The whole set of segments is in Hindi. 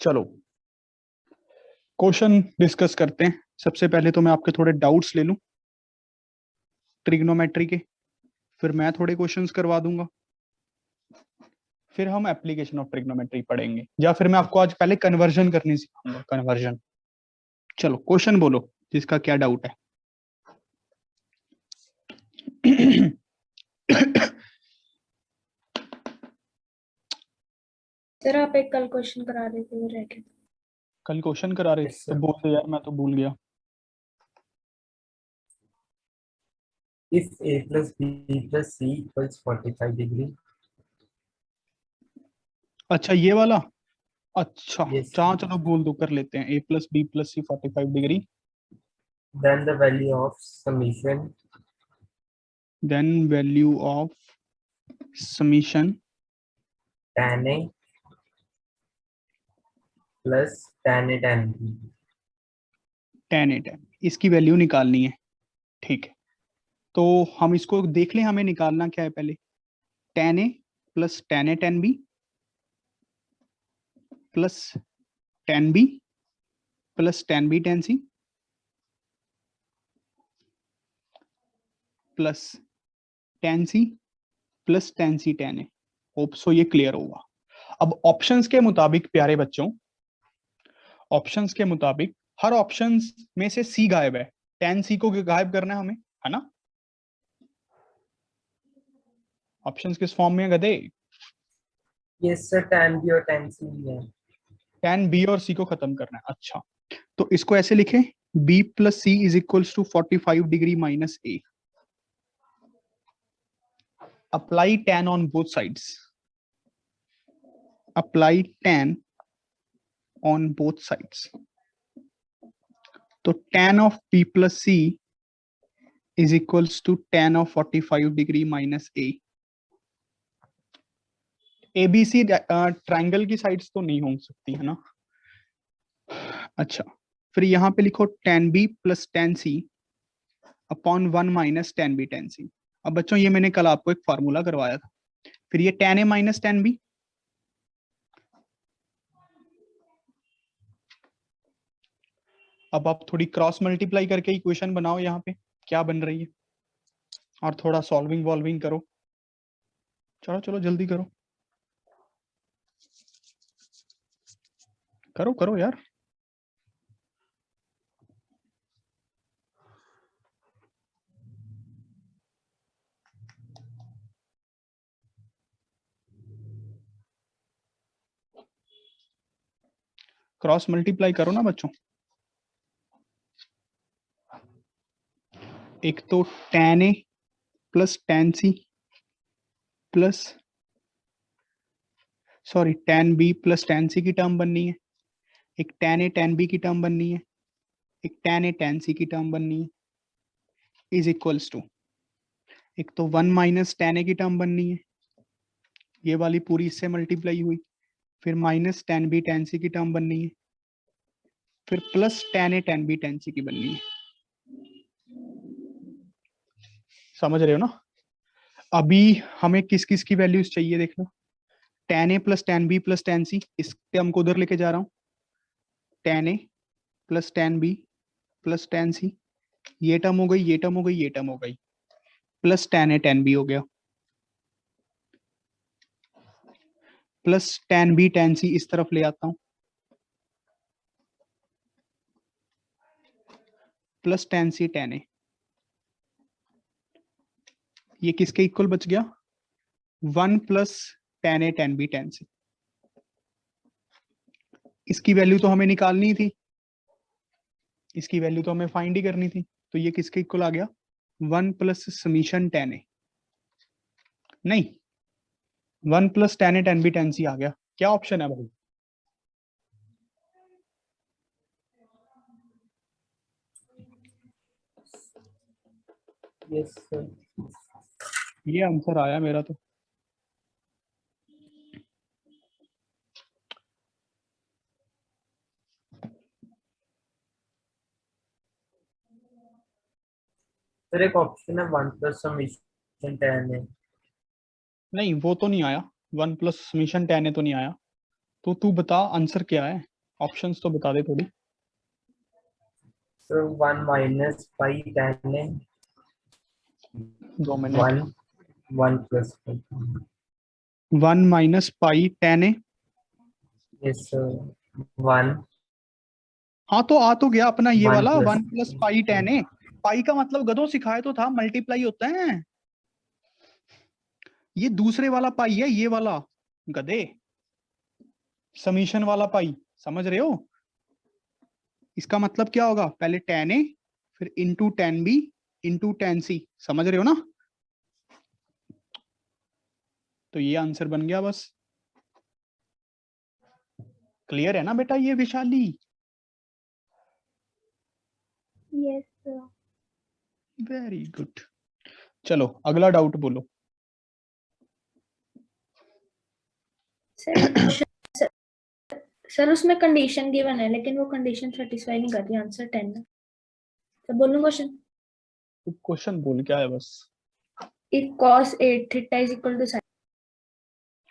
चलो क्वेश्चन डिस्कस करते हैं। सबसे पहले तो मैं आपके थोड़े डाउट्स ले लूं ट्रिग्नोमेट्री के, फिर मैं थोड़े क्वेश्चंस करवा दूंगा, फिर हम एप्लीकेशन ऑफ ट्रिग्नोमेट्री पढ़ेंगे, या फिर मैं आपको आज पहले कन्वर्जन करनी सिखाऊंगा। कन्वर्जन। चलो क्वेश्चन बोलो जिसका क्या डाउट है। सर आप एक कल क्वेश्चन करा रहे थे वो रह गया। कल क्वेश्चन करा रहे थे तो बोल दे यार, मैं तो भूल गया। If a plus b plus c equals 45 degree. अच्छा ये वाला। अच्छा Yes. चलो बोल दो, कर लेते हैं। a plus b plus c 45 degree. Then the value of summation then value of summation tan a plus tan a tan b. tan a tan, इसकी वैल्यू निकालनी है। ठीक है, तो हम इसको देख लें, हमें निकालना क्या है पहले। tan a plus tan a tan b plus tan b plus tan b tan c plus tan c plus tan c tan a। Hope so ये क्लियर होगा। अब ऑप्शंस के मुताबिक प्यारे बच्चों, ऑप्शंस के मुताबिक हर ऑप्शंस में से सी गायब है। tan c को गायब करना है हमें, है ना। ऑप्शंस किस फॉर्म में है गधे? Yes sir, tan b और tan c भी है। tan b और c को खत्म करना है। अच्छा तो इसको ऐसे लिखें, b plus c is equals to 45 degree minus a। Apply tan on both sides. Apply tan on both sides. तो tan of b plus c is equals to tan of 45 degree minus a। ABC triangle की साइड्स तो नहीं हो सकती है ना। अच्छा फिर यहां पे लिखो tan b plus tan c upon 1 minus tan b tan c। अब बच्चों ये मैंने कल आपको एक फार्मूला करवाया था। फिर ये tan a minus tan b, अब आप थोड़ी क्रॉस मल्टीप्लाई करके इक्वेशन बनाओ यहाँ पे क्या बन रही है, और थोड़ा सॉल्विंग वॉल्विंग करो। चलो चलो जल्दी करो, करो करो यार। क्रॉस मल्टीप्लाई करो ना बच्चों। एक तो tan a plus tan c plus sorry tan b plus tan c की टर्म बननी है, एक tan a tan b की टर्म बननी है, एक tan a tan c की टर्म बननी है, इज इक्वल्स टू एक तो 1 माइनस tan a की टर्म बननी है, ये वाली पूरी इससे मल्टीप्लाई हुई, फिर minus tan b tan c की टर्म बननी है, फिर plus tan a tan b tan c की बननी है। समझ रहे हो ना। अभी हमें किस किस की वैल्यूज चाहिए देख लो। tan a plus tan b plus tan c, इस टर्म को उधर लेके जा रहा हूँ। tan a plus tan b plus tan c, ये टर्म हो गई, ये टर्म हो गई, ये टर्म हो गई, plus tan a tan b हो गया, plus tan b tan c इस तरफ ले आता हूं, plus tan c tan a। ये किसके इक्वल बच गया? 1 plus tan a tan b tan c। इसकी वैल्यू तो हमें निकालनी थी, इसकी वैल्यू तो हमें फाइंड ही करनी थी, तो ये किसके इक्वल आ गया? 1 प्लस समीशन tan a, नहीं 1 plus tan a tan b tan c आ गया। क्या ऑप्शन है भाई? Yes sir. ये आंसर आया मेरा तो। सर एक ऑप्शन है 1 plus summation tan a. नहीं वो तो नहीं आया, 1 प्लस समीशन tan a तो नहीं आया। तो तू बता आंसर क्या है। ऑप्शंस तो बता दे थोड़ी। So 1 minus pi tan A, 2 minute. 1 plus pi. 1 minus pi ten A. Yes, 1 हाँ तो आ तो गया अपना ये 1 वाला plus 1 प्लस पाई टेन ए। पाई का मतलब गधों सिखाए तो था मल्टीप्लाई होता है। ये दूसरे वाला पाई है, ये वाला गधे, समीशन वाला पाई, समझ रहे हो? इसका मतलब क्या होगा, पहले टेन ए फिर into ten B into ten C, समझ रहे हो ना? तो ये आंसर बन गया बस। क्लियर है ना बेटा ये Vishali? Yes sir. Very good. चलो अगला डाउट बोलो। सर सर उसमें कंडीशन गिवन है लेकिन वो कंडीशन सेटिस्फाई नहीं करती, आंसर 10 है। तो बोलूं क्वेश्चन? क्वेश्चन बोल क्या है बस। इफ cos 8 theta is equal to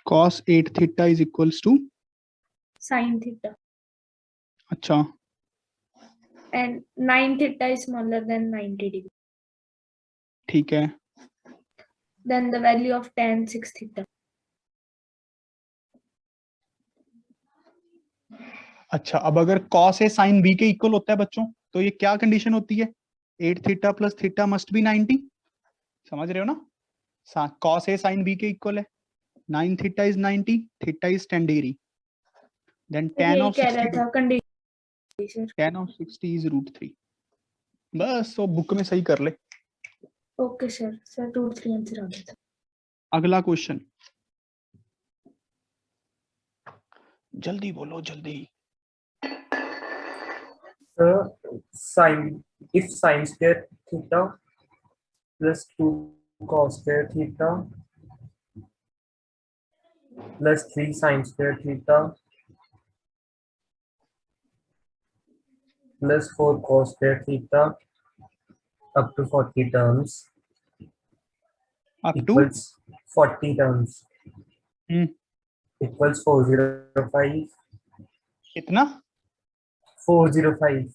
cos 8 theta is equals to, sin theta अच्छा and 9 theta is smaller than 90 degree, ठीक है। then the value of tan 6 theta. अच्छा अब अगर cos ए sin b के इक्वल होता है बच्चों, तो ये क्या कंडीशन होती है? 8 theta plus theta must be 90, समझ रहे हो ना? cos ए sin b के इक्वल है, 9 theta is 90, theta is 10 degree, then tan यही ऑफ कह रहा 60, था कंडीशन। tan of 60 is √3। बस तो बुक में सही कर ले। ओके सर, सर √3 आंसर आ गया था। अगला क्वेश्चन, जल्दी बोलो जल्दी। So sin, if sin square theta plus 2 cos square theta plus 3 sin square theta plus 4 cos square theta up to 40 terms up to equals 40 terms equals 405 कितना? 405,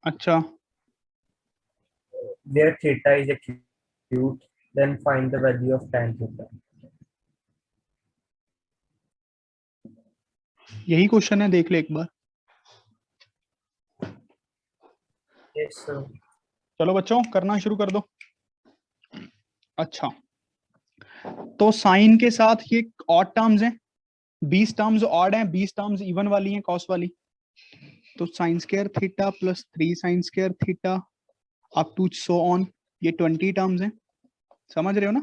अच्छा where theta is acute, then find the value of tan theta. यही क्वेश्चन है, देख ले एक बार। Yes, sir. चलो बच्चों करना शुरू कर दो। अच्छा तो साइन के साथ ये ऑड टर्म्स हैं, 20 टर्म्स ऑड हैं, 20 टर्म्स इवन वाली हैं कॉस वाली। तो sine square theta plus 3 sine square theta up to so on, ये 20 टर्म्स हैं, समझ रहे हो ना?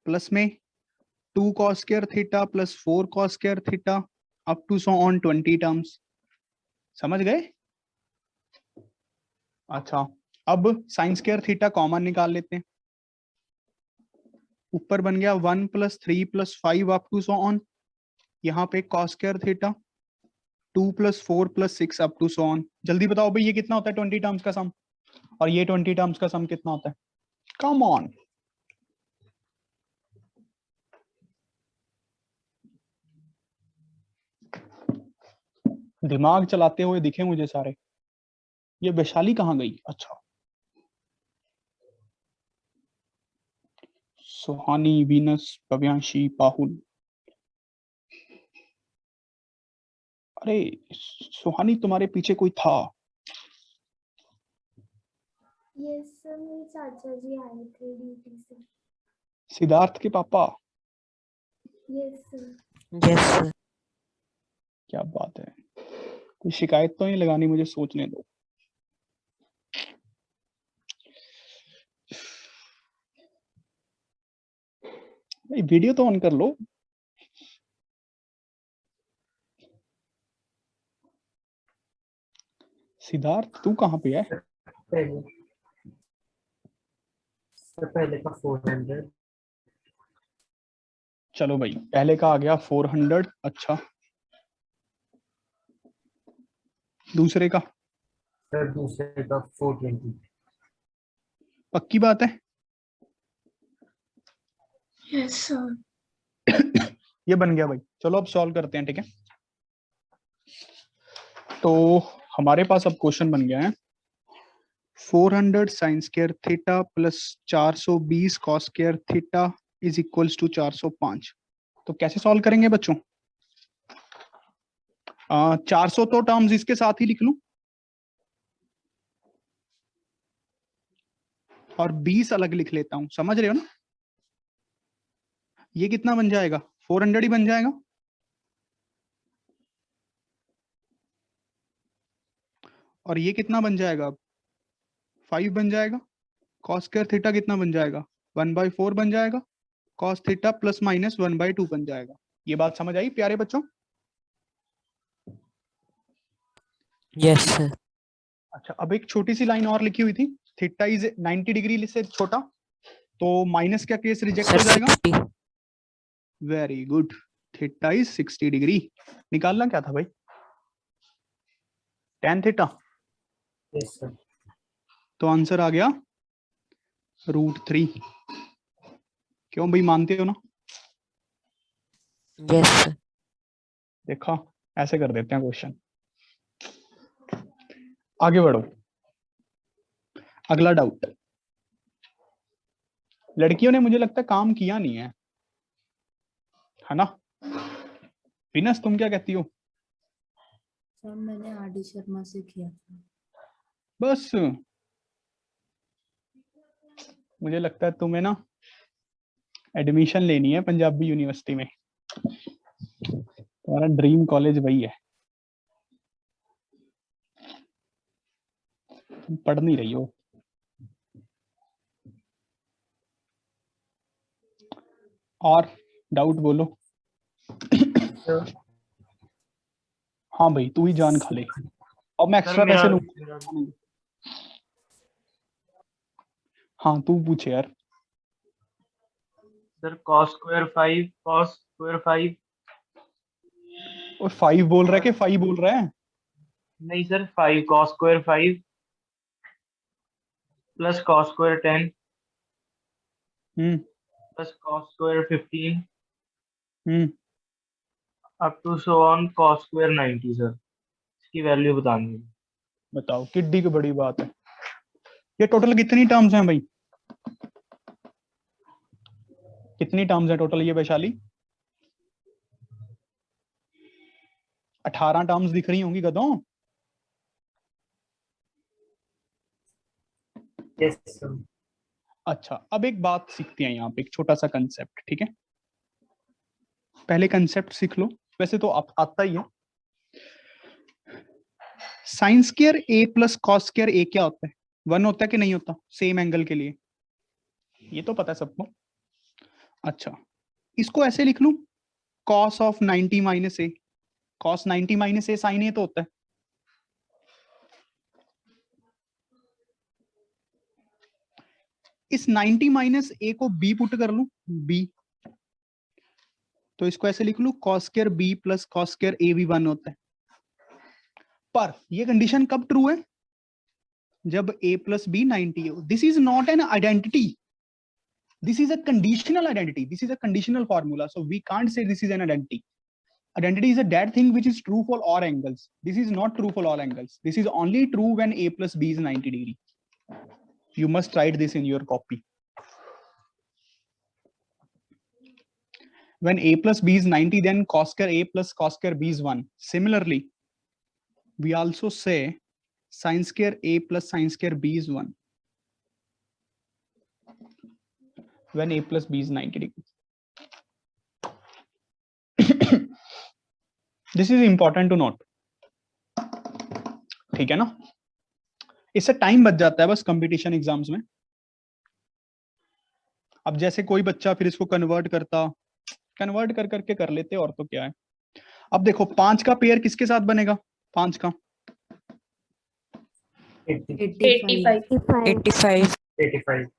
प्लस में 2 cos square theta plus 4 cos square theta up to so on 20 terms, समझ गए? अच्छा अब साइन स्क्वायर थीटा कॉमन निकाल लेते हैं। ऊपर बन गया 1 plus 3 plus 5 up to so on, यहाँ पे cos square theta 2 plus 4 plus 6 up to so on. जल्दी बताओ भाई ये कितना होता है 20 टर्म्स का सम, और ये 20 टर्म्स का सम कितना होता है? Come on. दिमाग चलाते हुए दिखे मुझे सारे। ये वैशाली कहाँ गई? अच्छा सुहानी, वीनस, भव्यांशी, पाहुल। अरे सुहानी तुम्हारे पीछे कोई था? यस सर, मेरे चाचा जी आए थे ड्यूटी से। सिद्धार्थ के पापा? Yes sir. Yes sir. क्या बात है, कोई शिकायत तो नहीं लगानी, मुझे सोचने दो। भाई वीडियो तो ऑन कर लो। सिद्धार्थ तू कहाँ पे है? पहले पहले का 400, चलो भाई पहले का आ गया 400। अच्छा दूसरे का? सर दूसरे का 420। पक्की बात है? Yes sir. ये बन गया भाई। चलो अब सॉल्व करते हैं, ठीक है? तो हमारे पास अब क्वेश्चन बन गया है 400 sine square theta plus 420 cos square theta is equals to 405। तो कैसे सॉल्व करेंगे बच्चों? 400 तो टर्म्स इसके साथ ही लिख लूं और 20 अलग लिख लेता हूं, समझ रहे हो ना? ये कितना बन जाएगा? 400 ही बन जाएगा। और ये कितना बन जाएगा? 5 बन जाएगा। कॉस स्क्वायर थीटा कितना बन जाएगा? 1/4 बन जाएगा। कॉस थीटा प्लस माइनस 1/2 बन जाएगा। ये बात समझ आई प्यारे बच्चों? Yes sir. अच्छा, अब एक छोटी सी लाइन और लिखी हुई थी, थीटा इज 90 डिग्री से छोटा, तो माइनस का केस रिजेक्ट सर हो जाएगा। 60। Very good, theta is 60 degree. निकालना क्या था भाई? tan theta. Yes, sir. तो आंसर आ गया √3। क्यों भाई, मानते हो ना? Yes sir. देखा, ऐसे कर देते हैं क्वेश्चन। आगे बढ़ो, अगला डाउट। लड़कियों ने मुझे लगता है काम किया नहीं है ना? विनस तुम क्या कहती हो? सर मैंने आर.डी. शर्मा से किया था। बस मुझे लगता है तुम्हें ना एडमिशन लेनी है पंजाबी यूनिवर्सिटी में। तुम्हारा ड्रीम कॉलेज वही है, तुम पढ़ नहीं रही हो। और डाउट बोलो। Sir, हाँ भाई, तू ही जान खा ले, अब मैं एक्स्ट्रा पैसे लूंगा। हाँ तू पूछे यार। सर cos square 5 और 5 बोल रहा है कि 5 बोल रहा है? नहीं sir 5 cos square 5 plus cos square 10 hmm plus cos square 15 hmm up to so on cos square 90 sir, इसकी वैल्यू बतानी है। बताओ, किड्डी की बड़ी बात है। ये टोटल कितनी टर्म्स हैं भाई? कितनी टर्म्स हैं टोटल ये वैशाली? 18 टर्म्स दिख रही होंगी गधों। yes, sir. अच्छा, अब एक बात सीखते हैं यहाँ पे, एक छोटा सा कंसेप्ट, ठीक है? पहले कंसेप्ट सीख लो, वैसे तो आता ही है। साइन स्क्वायर ए प्लस कॉस स्क्वायर ए क्या होता है? 1 होता है कि नहीं होता सेम एंगल के लिए? ये तो पता है सबको। अच्छा, इसको ऐसे लिख लूं, cos of 90 minus A. cos 90 minus A sine A तो होता है। इस 90 माइनस ए को बी पुट कर लूं, बी, तो इसको ऐसे लिख लूं cos square B plus cos square A भी 1 होता है। पर ये कंडीशन कब ट्रू है? जब a प्लस बी 90 हो। This is not an identity, this is a conditional identity, this is a conditional formula, so we can't say this is an identity. Identity is a that thing which is true for all angles. This is not true for all angles. This is only true when a plus b is 90 degree. You must write this in your copy. When a plus b is 90, then cos square a plus cos square b is 1. Similarly, we also say sin square a plus sin square b is 1 when a plus b is 90 degree. This is important to note, ठीक है ना? इससे टाइम बच जाता है बस कंपटीशन एग्जाम्स में। अब जैसे कोई बच्चा फिर इसको कन्वर्ट कर करके कर लेते, और तो क्या है। अब देखो 5 का पेयर किसके साथ बनेगा? 5 का 85. 85 85.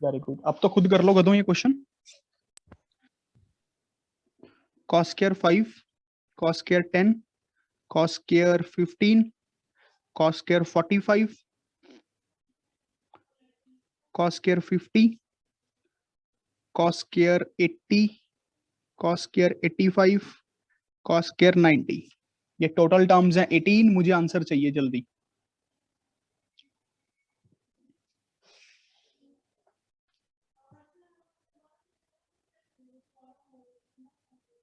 Very good. अब तो खुद कर लो गधों ये question. cos square 5, cos square 10, cos square 15, cos square 45, cos square 50, cos square 80, cos square 85, cos square 90। ये टोटल टर्म्स हैं 18, मुझे आंसर चाहिए जल्दी।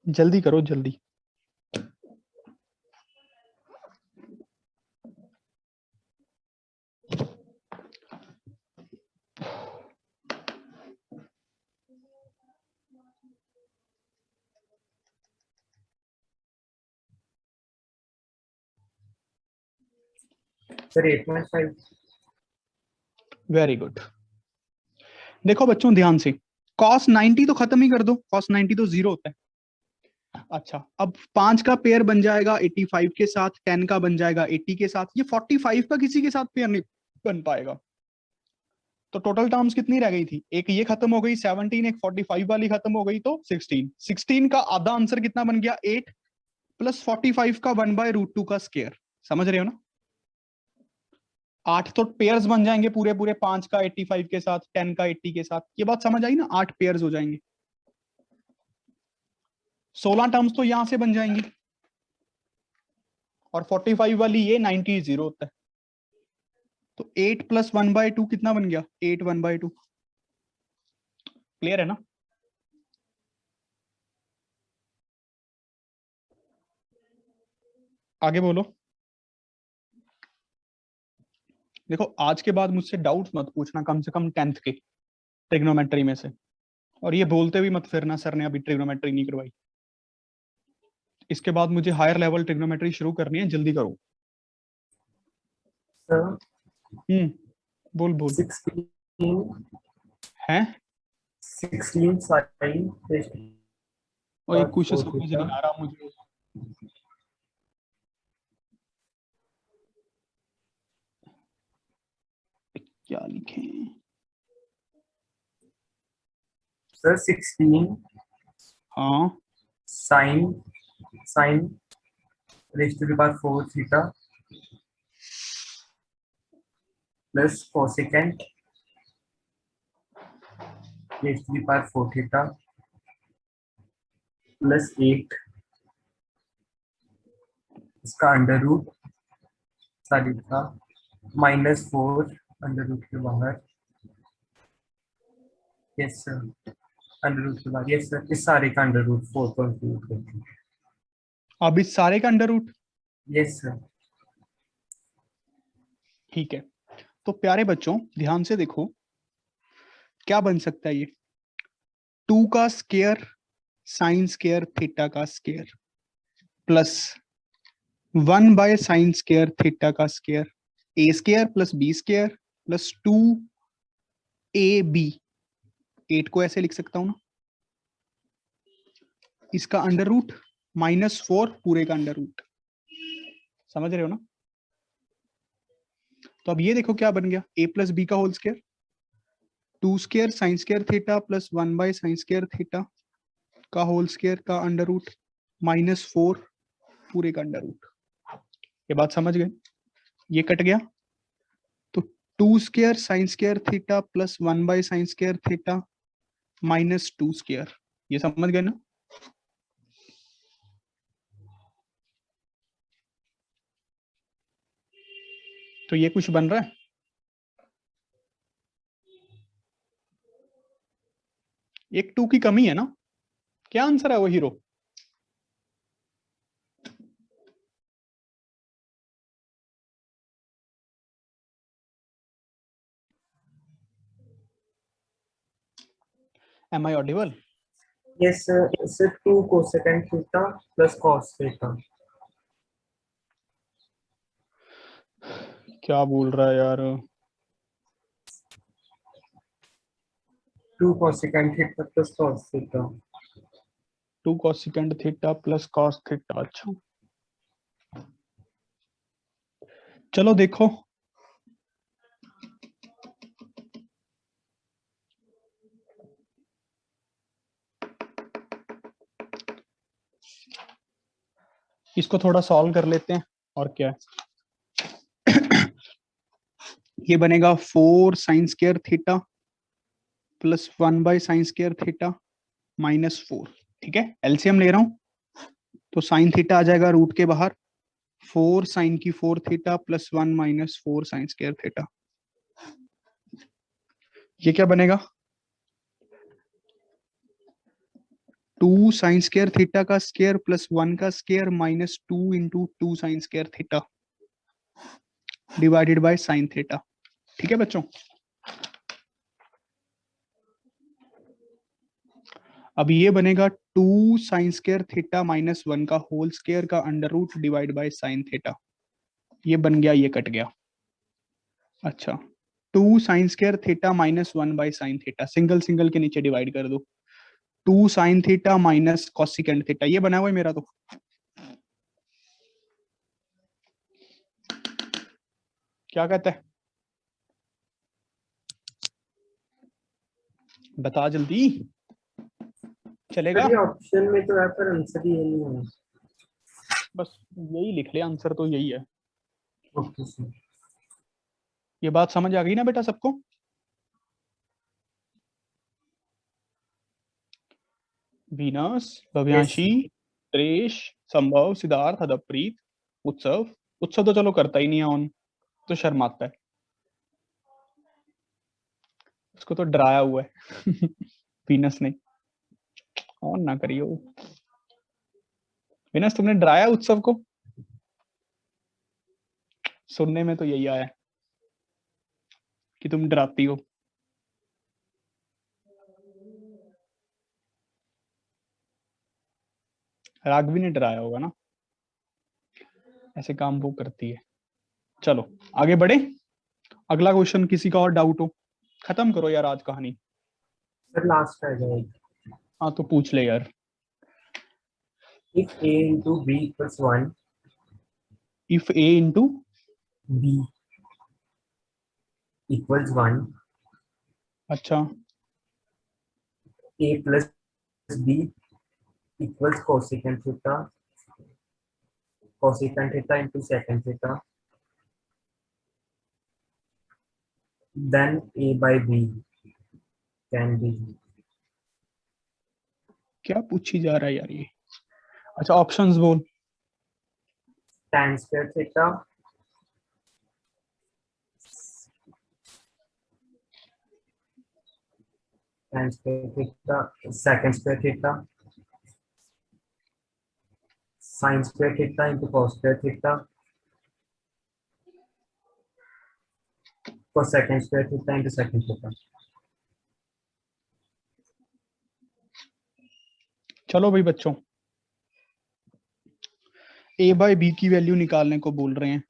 जल्दी करो जल्दी। सर 8.5। Very good. देखो बच्चों ध्यान से, cos 90 तो खत्म ही कर दो, cos 90 तो 0 होता है। अच्छा, अब 5 का पेयर बन जाएगा 85 के साथ, 10 का बन जाएगा 80 के साथ, ये 45 का किसी के साथ पेयर नहीं बन पाएगा। तो टोटल टर्म्स कितनी रह गई थी? एक ये खत्म हो गई 17, एक 45 वाली खत्म हो गई तो 16। 16 का आधा आंसर कितना बन गया? 8 प्लस 45 का 1/√2 का स्क्वायर। समझ रहे हो ना? 8 तो पेयर्स बन जाएंगे पूरे पूरे, 5 का 85 के साथ, 10 का 80 के साथ। ये बात समझ आई ना? 8 पेयर्स हो जाएंगे। 16 टर्म्स तो यहां से बन जाएंगी, और 45 वाली ये 90 0 होता है। तो 8 प्लस 1/2 कितना बन गया? 8 1/2। क्लियर है ना? आगे बोलो। देखो आज के बाद मुझसे डाउट्स मत पूछना, कम से कम 10th के ट्रिग्नोमेट्री में से, और ये बोलते भी मत फिरना सर ने अभी ट्रिग्नोमेट्री नहीं करवाई। इसके बाद मुझे हायर लेवल ट्रिग्नोमेट्री शुरू करनी है, जल्दी करो। सर बोल बोल। 16 है 16 साइन और एक कुछ समझ नहीं आ रहा मुझे। क्या लिखे? सर 16 हाँ sine raise to the power 4 theta plus cosecant raise to the power 4 theta plus 8 इसका अंडर रूट सारी का -4 अंडर रूट के बाहर। यस सर, अंडर रूट के बाहर। यस सर, इस सारे का अंडर रूट 4.2। अब इस सारे का अंडर रूट। Yes sir. ठीक है, तो प्यारे बच्चों ध्यान से देखो क्या बन सकता है ये। 2 का स्क्वायर साइन स्क्वायर थीटा का square plus 1/sin square theta का square, A square plus B square plus 2ab। 8 को ऐसे लिख सकता हूं ना, इसका अंडर रूट -4 पूरे का अंडर रूट। समझ रहे हो ना? तो अब ये देखो क्या बन गया, a प्लस बी का whole square, 2 square sine square theta plus 1/sin square theta का होल स्क्वायर का अंडर रूट -4 पूरे का अंडर रूट। ये बात समझ गए? ये कट गया तो 2 square sine square theta plus 1/sin square theta -2 square. ये समझ गए ना? तो ये कुछ बन रहा है। एक 2 की कमी है ना? क्या आंसर है वो hero? Am I audible? Yes sir, इससे 2 cosecant theta plus cos theta. क्या बोल रहा है यार? 2 cosecant theta plus cos theta. 2 cosecant theta plus cos theta. अच्छा चलो देखो, इसको थोड़ा सॉल्व कर लेते हैं और क्या है। ये बनेगा 4 sign square theta plus 1/sin square theta -4। ठीक है, एलसीएम ले रहा हूं तो साइन थीटा आ जाएगा रूट के बाहर 4 साइन की 4 theta plus 1 minus 4 sign square theta. ये क्या बनेगा? 2 साइन स्क्वायर थीटा का स्क्वायर प्लस 1 का square minus 2 into 2 sine square theta divided by sine theta. ठीक है बच्चों, अब ये बनेगा 2 साइन स्क्वायर थीटा माइनस 1 का होल स्क्वायर का under root divide by sine theta. ये बन गया, ये कट गया। अच्छा, 2 sine square theta minus 1 by sine theta, single single के नीचे डिवाइड कर दो। 2 sine theta minus cosecant theta, ये बना हुआ है मेरा। तो क्या कहता है, बता जल्दी, चलेगा? सर ये ऑप्शन में तो है पर आंसर ही नहीं है। बस यही लिख ले, आंसर तो यही है। Okay sir. ये बात समझ आ गई ना बेटा सबको? वीनस, भव्यांशी, त्रेश, संभव, सिद्धार्थ, हदप्रीत, उत्सव। उत्सव तो चलो करता ही नहीं है ऑन, तो शर्माता है, उसको तो डराया हुआ है वीनस ने। ऑन ना करियो वीनस, तुमने डराया उत्सव को? सुनने में तो यही आया है कि तुम डराती हो। राघवी ने डराया होगा ना, ऐसे काम वो करती है। चलो आगे बढ़े, अगला क्वेश्चन किसी का और डाउट हो? खत्म करो यार आज कहानी। सर लास्ट है जाएगा। हाँ तो पूछ ले यार। If a into b equals 1, if A into b equals 1, अच्छा a plus b equals cosecant theta, cosecant theta into secant theta, then a by b can be क्या पूछी जा रहा है यार ये? अच्छा ऑप्शंस बोल। tan square theta, tan square theta, secant square theta, sin square theta into cos square theta, cosecant square theta into secant theta. चलो भाई बच्चों, ए बाय बी की वैल्यू निकालने को बोल रहे हैं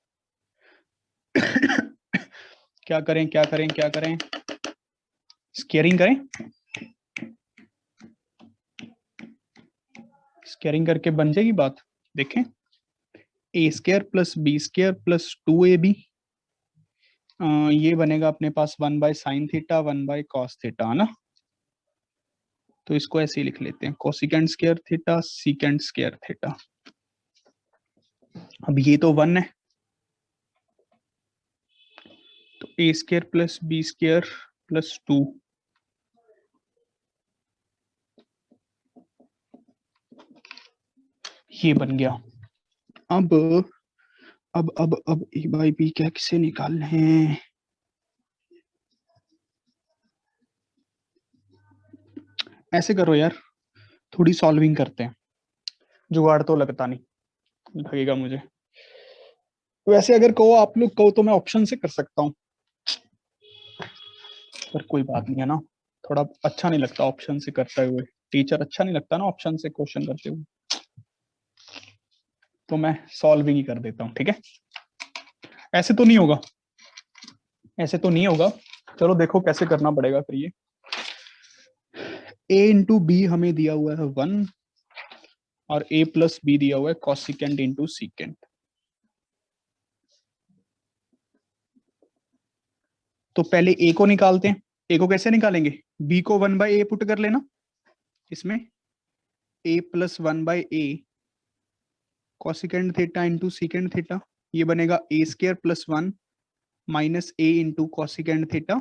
क्या करें क्या करें क्या करें? स्केयरिंग करें? स्केयरिंग करके बन जाएगी बात। देखें, A square plus B square plus 2ab, ये बनेगा अपने पास 1 by sine theta 1 by cos theta, है ना? तो इसको ऐसे ही लिख लेते हैं, cosecant square theta secant square theta. अब ये तो 1 है, तो A square plus B square plus 2, ये बन गया। अब ए बाई बी क्या किसे निकालने हैं? ऐसे करो यार, थोड़ी सॉल्विंग करते हैं, जुगाड़ तो लगता नहीं लगेगा मुझे। वैसे अगर कहो आप लोग कहो तो मैं ऑप्शन से कर सकता हूँ, पर कोई बात नहीं है ना, थोड़ा अच्छा नहीं लगता ऑप्शन से करते हुए। टीचर अच्छा नहीं लगता ना ऑप्शन से क्वेश्चन करते हुए, तो मैं सॉल्विंग ही कर देता हूँ। ठीक है, ऐसे तो नहीं होगा, ऐसे तो नहीं होगा। चलो देखो कैसे करना पड़ेगा फिर। ये a इंटू बी हमें दिया हुआ है 1 और a प्लस बी दिया हुआ है कॉसिकेंट इंटू सीकेंट। तो पहले a को निकालते हैं। a को कैसे निकालेंगे? b को 1 बाई ए पुट कर लेना इसमें, a plus 1 by A cosecant theta into secant theta, ये बनेगा a square plus 1 minus a into cosecant theta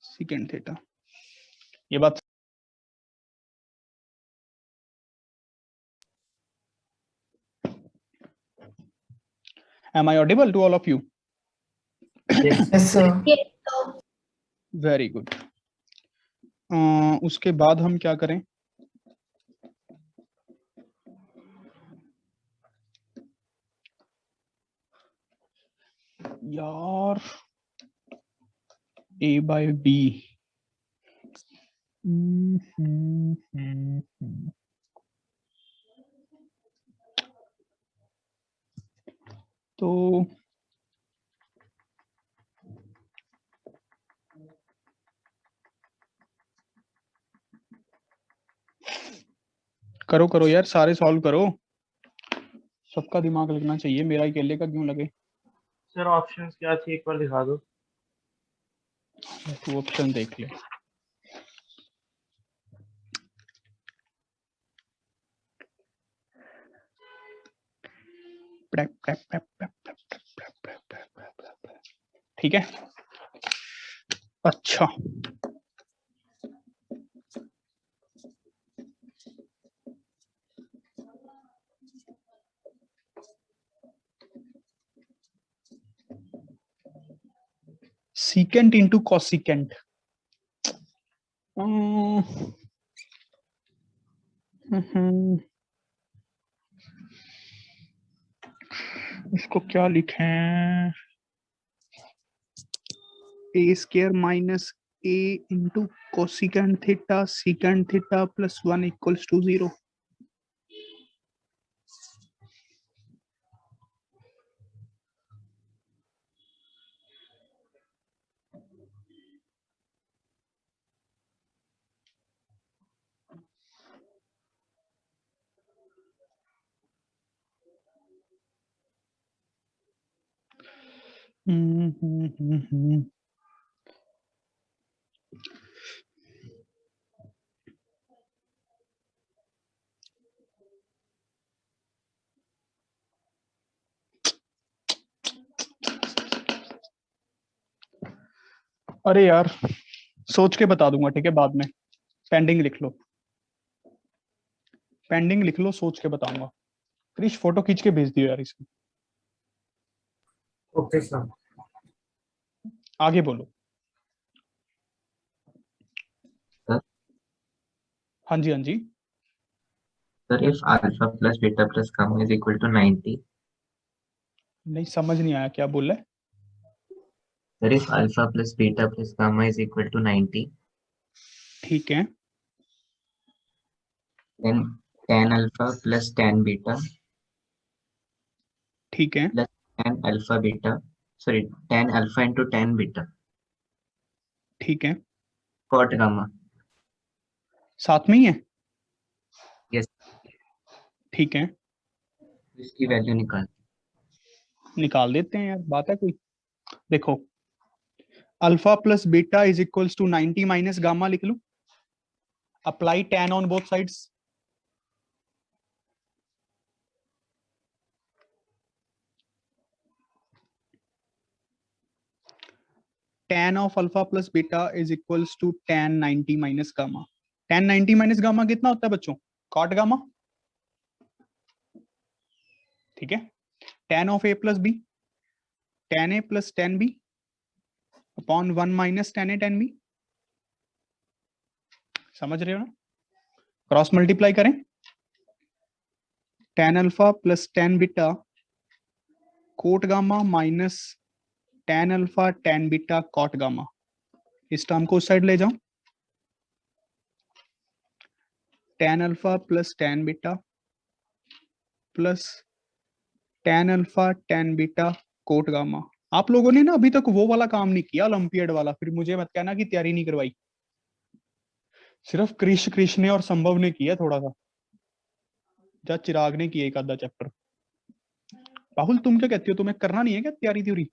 secant theta. ये बात Am I audible to all of you? Yes. Yes, sir. ये तो वेरी गुड। उसके बाद हम क्या करें? यार A by B। तो करो करो यार, सारे सॉल्व करो, सबका दिमाग लगना चाहिए, मेरा अकेले का क्यों लगे। सर ऑप्शंस क्या थी, एक बार दिखा दो। तू ऑप्शन देख ले। ठीक है, अच्छा secant into cosecant। इसको क्या लिखें? a square minus a into cosecant theta secant theta plus 1 equals to 0। अरे यार सोच के बता दूंगा, ठीक है, बाद में। पेंडिंग लिख लो, पेंडिंग लिख लो, सोच के बताऊंगा। क्रिश फोटो खींच के भेज दियो यार इसकी। Okay, sir. आगे बोलो। सर हाँ जी हाँ जी। Sir if alpha plus beta plus gamma is equal to 90, नहीं समझ नहीं आया, क्या बोल रहा है? Sir if alpha plus beta plus gamma is equal to 90, ठीक है, then tan alpha plus tan beta ठीक है, plus tan alpha beta, sorry, tan alpha into tan beta ठीक है, cot gamma, साथ में ही है। yes, ठीक है, इसकी वैल्यू निकाल देते हैं यार, बात है कोई। देखो alpha plus beta is equals to 90 minus gamma लिख लूं, apply tan on both sides. tan of alpha plus beta is equals to tan 90 minus gamma. tan 90 minus gamma कितना होता है बच्चों? Cot gamma. ठीक है, tan of a plus b, tan a plus tan b upon 1 minus tan a tan b। समझ रहे हो ना? क्रॉस मल्टीप्लाई करें, tan alpha plus tan beta cot gamma minus tan alpha tan beta cot gamma. इस टर्म को उस साइड ले जाओ, tan alpha plus tan beta plus tan alpha tan beta cot gamma. आप लोगों ने ना अभी तक वो वाला काम नहीं किया, ओलंपियड वाला, फिर मुझे मत कहना कि तैयारी नहीं करवाई। सिर्फ कृष्ण ने और संभव ने किया थोड़ा सा, या चिराग ने किया एक आधा चैप्टर। राहुल तुम क्या कहती हो, तुम्हें करना नहीं है क्या तैयारी थ्योरी?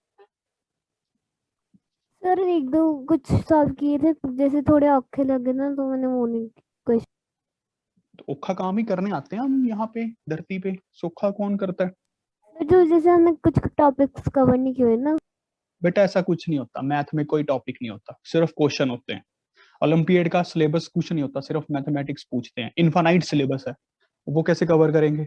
सर एक दो कुछ सॉल्व किए थे, जैसे थोड़े औखे लगे ना तो मैंने वो नहीं क्वेश्चन। तो औखा काम ही करने आते हैं हम यहाँ पे धरती पे, सोखा कौन करता है? जो जैसे हमने कुछ टॉपिक्स कवर नहीं किए ना। बेटा ऐसा कुछ नहीं होता, मैथ में कोई टॉपिक नहीं होता, सिर्फ क्वेश्चन होते हैं। ओलंपियड का सिलेबस कुछ नहीं होता, सिर्फ मैथमेटिक्स पूछते हैं, इनफाइनाइट सिलेबस है, वो कैसे कवर करेंगे?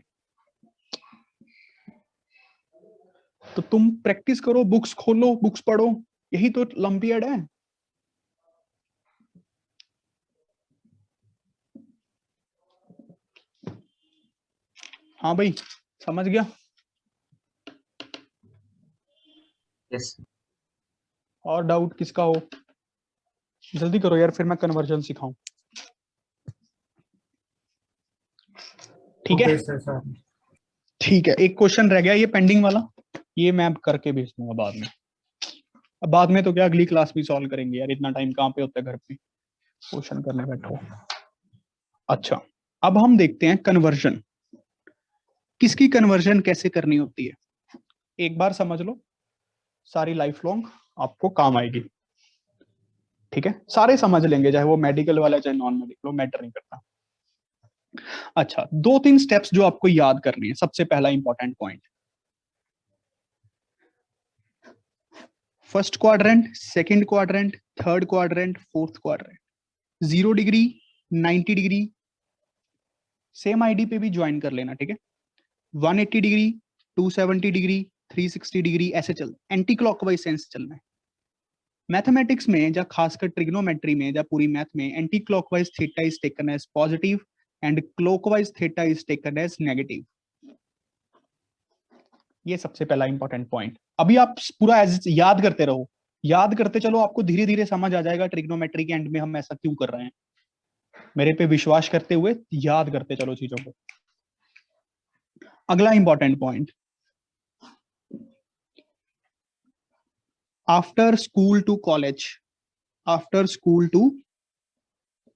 तो तुम प्रैक्टिस करो, बुक्स खोलो, बुक्स पढ़ो, यही तो ओलंपियाड है। हाँ भाई, समझ गया? यस। और डाउट किसका हो? जल्दी करो यार, फिर मैं कन्वर्जन सिखाऊं। ठीक है, ओके सर। ठीक है। एक क्वेश्चन रह गया ये पेंडिंग वाला, ये मैं अब करके भेज दूंगा बाद में। अब बाद में तो क्या, अगली क्लास भी सॉल्व करेंगे यार, इतना टाइम कहाँ पे होता है घर पे क्वेश्चन करने बैठो। अच्छा, अब हम देखते हैं कन्वर्जन, किसकी कन्वर्जन कैसे करनी होती है। एक बार समझ लो, सारी लाइफ लॉन्ग आपको काम आएगी। ठीक है, सारे समझ लेंगे, चाहे वो मेडिकल वाला चाहे नॉन मेडिकल, वो मैटर नहीं करता। अच्छा, 2-3 स्टेप्स जो आपको याद करनी है। सबसे पहला important point, first quadrant, second quadrant, third quadrant, fourth quadrant, 0 degree, 90 degree, same ID पे भी ज्वाइन कर लेना। ठीक है, 180 डिग्री, 270 डिग्री, 360 डिग्री, ऐसे चल, एंटी क्लॉकवाइज सेंस चलना है। मैथमेटिक्स में या खासकर ट्रिग्नोमेट्री में या पूरी मैथ में, anti clockwise theta is taken as positive and clockwise theta is taken as negative. ये सबसे पहला इंपॉर्टेंट पॉइंट। अभी आप पूरा एज याद करते रहो, याद करते चलो, आपको धीरे धीरे समझ आ जाएगा ट्रिग्नोमेट्री के एंड में हम ऐसा क्यों कर रहे हैं। मेरे पे विश्वास करते हुए याद करते चलो चीजों को। अगला important point, after school to college, after school to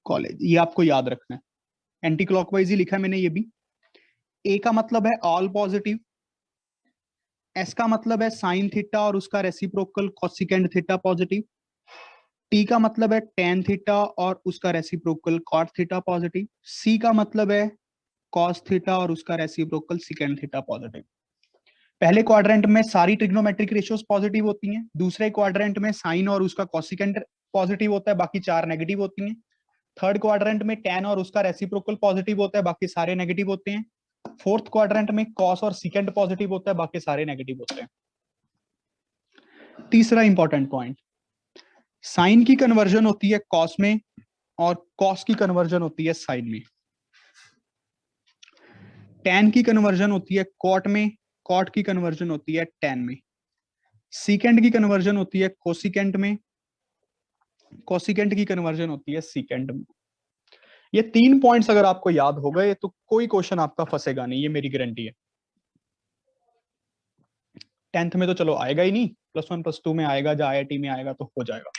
college, ये आपको याद रखना है। एंटी क्लॉकवाइज ही लिखा है मैंने ये भी। ए का मतलब है ऑल पॉजिटिव, एस का मतलब है साइन थीटा और उसका reciprocal cosecant theta positive, T का मतलब है टेन थीटा और उसका रेसिप्रोकल कॉट थीटा पॉजिटिव, सी का मतलब है कॉस थीटा और उसका रेसिप्रोकल सिकेंड थीटा पॉजिटिव। पहले क्वाड्रेंट में सारी ट्रिग्नोमेट्रिक रेशियोज पॉजिटिव होती हैं, दूसरे क्वाड्रेंट में साइन और उसका कोसिकेंड पॉजिटिव होता है, बाकी 4 नेगेटिव होती हैं। थर्ड क्वाड्रेंट में टेन और उसका रेसिप्रोकल पॉजिटिव होता है, बाकी सारे नेगेटिव होते हैं। फोर्थ क्वाड्रेंट में कॉस और सिकेंड पॉजिटिव होता है, बाकी सारे नेगेटिव होते हैं। तीसरा इंपॉर्टेंट पॉइंट, साइन की कन्वर्जन होती है कॉस में और कॉस की कन्वर्जन होती है साइन में। टेन की कन्वर्जन होती है कॉट में, कॉट की कन्वर्जन होती है टेन में। सीकेंड की कन्वर्जन होती है कोसिकेंट में, कोसिकेंट की कन्वर्जन होती है सीकेंट में। ये 3 पॉइंट्स अगर आपको याद हो गए तो कोई क्वेश्चन आपका फंसेगा नहीं, ये मेरी गारंटी है। 10th में तो चलो आएगा ही नहीं, +1 +2 में आएगा, या IIT में आएगा तो हो जाएगा।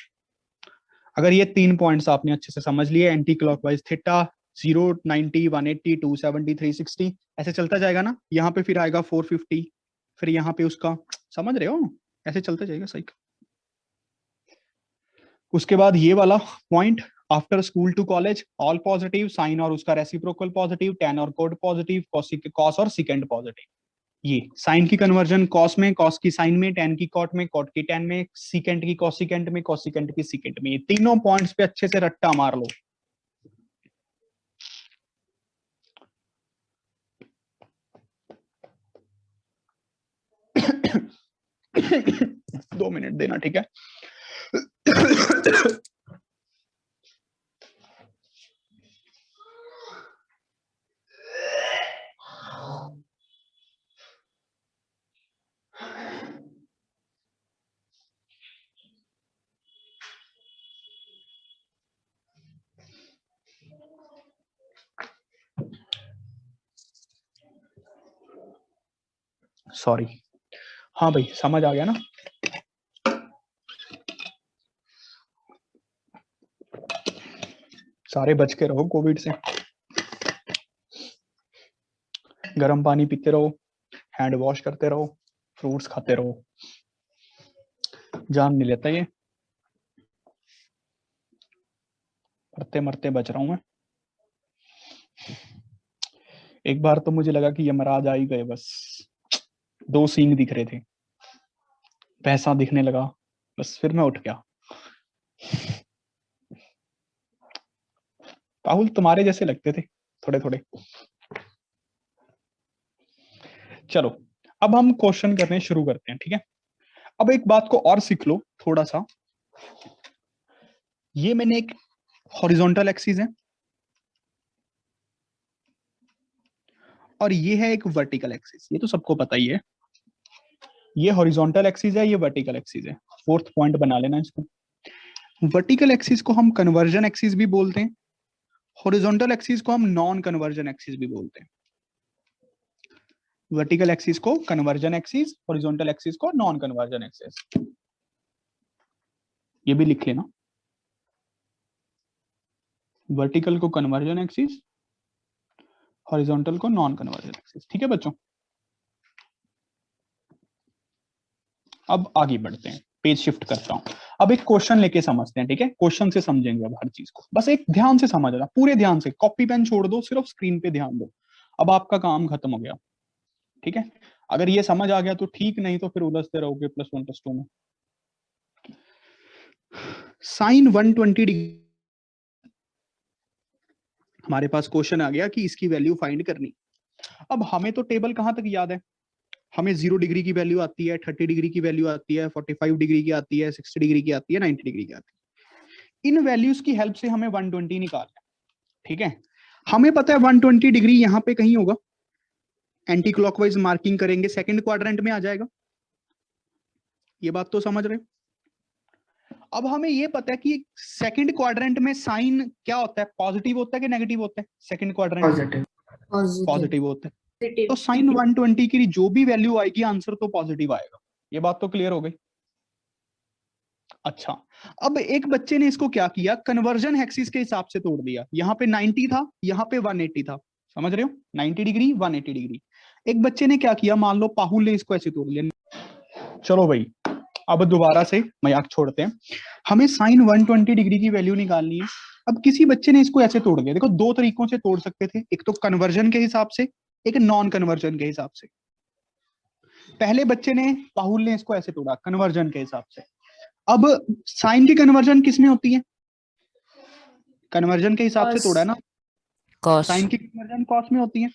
अगर ये 3 पॉइंट्स आपने अच्छे से समझ लिए, एंटी क्लॉकवाइज थीटा 0, 90, 180, 270, 360, ऐसे चलता जाएगा ना। यहाँ पे फिर आएगा 450, फिर यहाँ पे उसका, समझ रहे हो, ऐसे चलता जाएगा सही। उसके बाद ये वाला point, after school to college all positive, sine और उसका रेसिप्रोकल पॉजिटिव, टेन और कोड पॉजिटिव, कॉस और सिकेंड पॉजिटिव। ये साइन की कन्वर्जन कॉस में, कॉस की साइन में, टेन की कॉट में, कॉट की टेन में, सिकेंड की कॉसिकेंट में, कॉसिकेंट की सिकेंट में। ये तीनों पॉइंट्स पे अच्छे से रट्टा मार लो। दो मिनट देना, ठीक है। सॉरी, हाँ भाई समझ आ गया ना। सारे बच के रहो कोविड से, गर्म पानी पीते रहो, हैंड वॉश करते रहो, फ्रूट्स खाते रहो, जान नहीं लेता ये, मरते मरते बच रहा हूं मैं। एक बार तो मुझे लगा कि यमराज आ ही गए, बस 2 सींग दिख रहे थे, पैसा दिखने लगा, बस फिर मैं उठ गया। राहुल तुम्हारे जैसे लगते थे थोड़े थोड़े। चलो अब हम क्वेश्चन करने शुरू करते हैं, ठीक है। अब एक बात को और सीख लो थोड़ा सा, ये मैंने एक हॉरिजॉन्टल एक्सिस है और ये है एक वर्टिकल एक्सिस, ये तो सबको पता ही है। ये हॉरिजॉन्टल एक्सिस है, ये वर्टिकल एक्सिस है। फोर्थ पॉइंट बना लेना इसको। वर्टिकल एक्सिस को हम कन्वर्जन एक्सिस भी बोलते हैं, हॉरिजॉन्टल एक्सिस को हम नॉन कन्वर्जन एक्सिस भी बोलते हैं। वर्टिकल एक्सिस को कन्वर्जन एक्सिस, हॉरिजॉन्टल एक्सिस को नॉन कन्वर्जन एक्सिस, ये भी लिख लेना। वर्टिकल को कन्वर्जन एक्सिस, हॉरिजॉन्टल को नॉन कन्वर्जन एक्सिस, ठीक है बच्चों। अब आगे बढ़ते हैं, पेज शिफ्ट करता हूं। अब एक क्वेश्चन लेके समझते हैं, ठीक है। क्वेश्चन से समझेंगे अब हर चीज को, बस एक ध्यान से समझना, पूरे ध्यान से, कॉपी पेन छोड़ दो, सिर्फ स्क्रीन पे ध्यान दो। अब आपका काम खत्म हो गया, ठीक है। अगर ये समझ आ गया तो ठीक, नहीं तो फिर उलझते रहोगे +1 +2 में। साइन 120 डिग्री, हमारे पास क्वेश्चन आ गया कि इसकी वैल्यू फाइंड करनी। अब हमें तो टेबल कहां तक याद है, हमें 0 डिग्री की वैल्यू आती है, 30 डिग्री की वैल्यू आती है, 45 डिग्री की आती है, 60 डिग्री की आती है, 90 डिग्री की आती है। इन वैल्यूज की हेल्प से हमें 120 निकालना है, ठीक है। हमें पता है 120 डिग्री यहाँ पे कहीं होगा, एंटी क्लॉकवाइज मार्किंग करेंगे, सेकंड क्वाड्रेंट में आ जाएगा। ये बात तो समझ रहे हो। अब हमें ये पता है कि सेकंड क्वाड्रेंट में साइन क्या होता है, पॉजिटिव होता है कि नेगेटिव होता है। Second quadrant positive. पॉजिटिव होता है, पॉजिटिव। तो साइन 120 की जो भी वैल्यू आएगी आंसर तो पॉजिटिव आएगा। ये बात तो क्लियर हो गई। अच्छा, अब एक बच्चे ने इसको क्या किया, कन्वर्जन एक्सिस के हिसाब से तोड़ दिया। यहाँ पे 90 था, यहाँ पे 180 था, समझ रहे हो, 90 डिग्री 180 डिग्री। एक बच्चे ने क्या किया, मान लो पाहुल ने इसको ऐसे तोड़ लिया। चलो भाई, अब दोबारा से मजाक छोड़ते हैं, हमें साइन 120 डिग्री की वैल्यू निकालनी है। अब किसी बच्चे ने इसको ऐसे तोड़ दिया, देखो दो तरीकों से तोड़ सकते थे, एक तो कन्वर्जन के हिसाब से, एक नॉन कन्वर्जन के हिसाब से। पहले बच्चे ने, पाहुल ने इसको ऐसे तोड़ा कन्वर्जन के हिसाब से। अब साइन की कन्वर्जन किसमें होती है, कन्वर्जन के हिसाब से Cos। तोड़ा है ना, cos साइन की कन्वर्जन कॉस में होती है,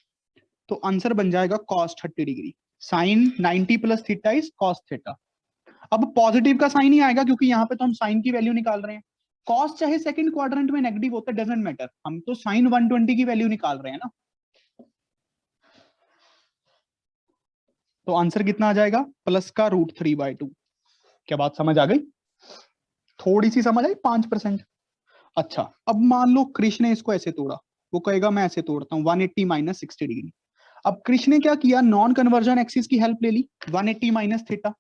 तो आंसर बन जाएगा cos 30 डिग्री। साइन 90 + थीटा इज cos थीटा। अब पॉजिटिव का साइन ही आएगा क्योंकि यहाँ पे तो हम साइन की वैल्यू निकाल रहे हैं। कॉस चाहे सेकंड क्वाड्रेंट में नेगेटिव होता है, डजंट मैटर, हम तो साइन 120 की वैल्यू निकाल रहे हैं ना। तो आंसर कितना आ जाएगा, +√3/2। क्या बात समझ आ गई, थोड़ी सी समझ आई, 5%। अच्छा, अब मान लो कृष्ण ने इसको ऐसे तोड़ा, वो कहेगा मैं ऐसे तोड़ता हूँ 180 - 60 डिग्री। अब कृष्ण ने क्या किया, नॉन कन्वर्जन एक्सिस की हेल्प ले ली, 180 - थीटा।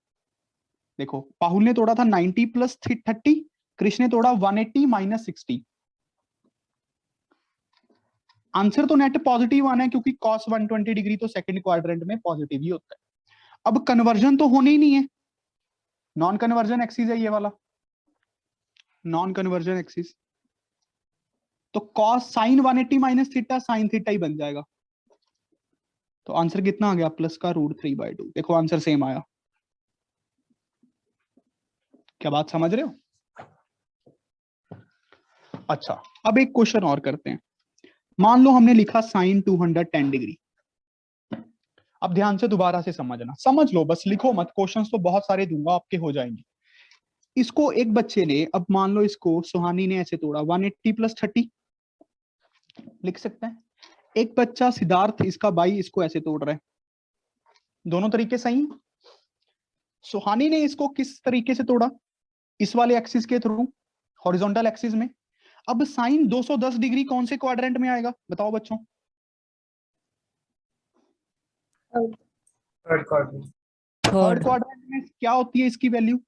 देखो पाहुल ने तोड़ा था 90 + 30, कृष्ण ने तोड़ा 180 - 60। आंसर तो नेट पॉजिटिव आना है क्योंकि cos 120 डिग्री तो सेकंड क्वाड्रेंट में पॉजिटिव ही होता है। अब कन्वर्जन तो होने ही नहीं है, नॉन कन्वर्जन एक्सिस है ये वाला, नॉन कन्वर्जन एक्सिस, तो cos sin 180 - theta sin theta ही बन जाएगा। तो आंसर कितना आ गया, +√3/2। देखो आंसर सेम आया। क्या बात समझ रहे हो। अच्छा, अब एक क्वेश्चन और करते हैं। मान लो हमने लिखा साइन 210 डिग्री। अब ध्यान से दोबारा से समझना, समझ लो बस, लिखो मत, क्वेश्चंस तो बहुत सारे दूंगा, आपके हो जाएंगे। इसको एक बच्चे ने, अब मान लो इसको सुहानी ने ऐसे तोड़ा, 180 + 30 लिख सकते हैं। एक बच्चा सिद्धार्थ, इसका भाई, इसको ऐसे तोड़ रहा है। दोनों तरीके सही। सुहानी ने इसको किस तरीके से तोड़ा, इस वाले एक्सिस के थ्रू, हॉरिजॉन्टल एक्सिस में। अब साइन 210 डिग्री कौन से क्वाड्रेंट में आएगा, बताओ बच्चों। Third quadrant. Third third quadrant में क्या होती है इसकी वैल्यू,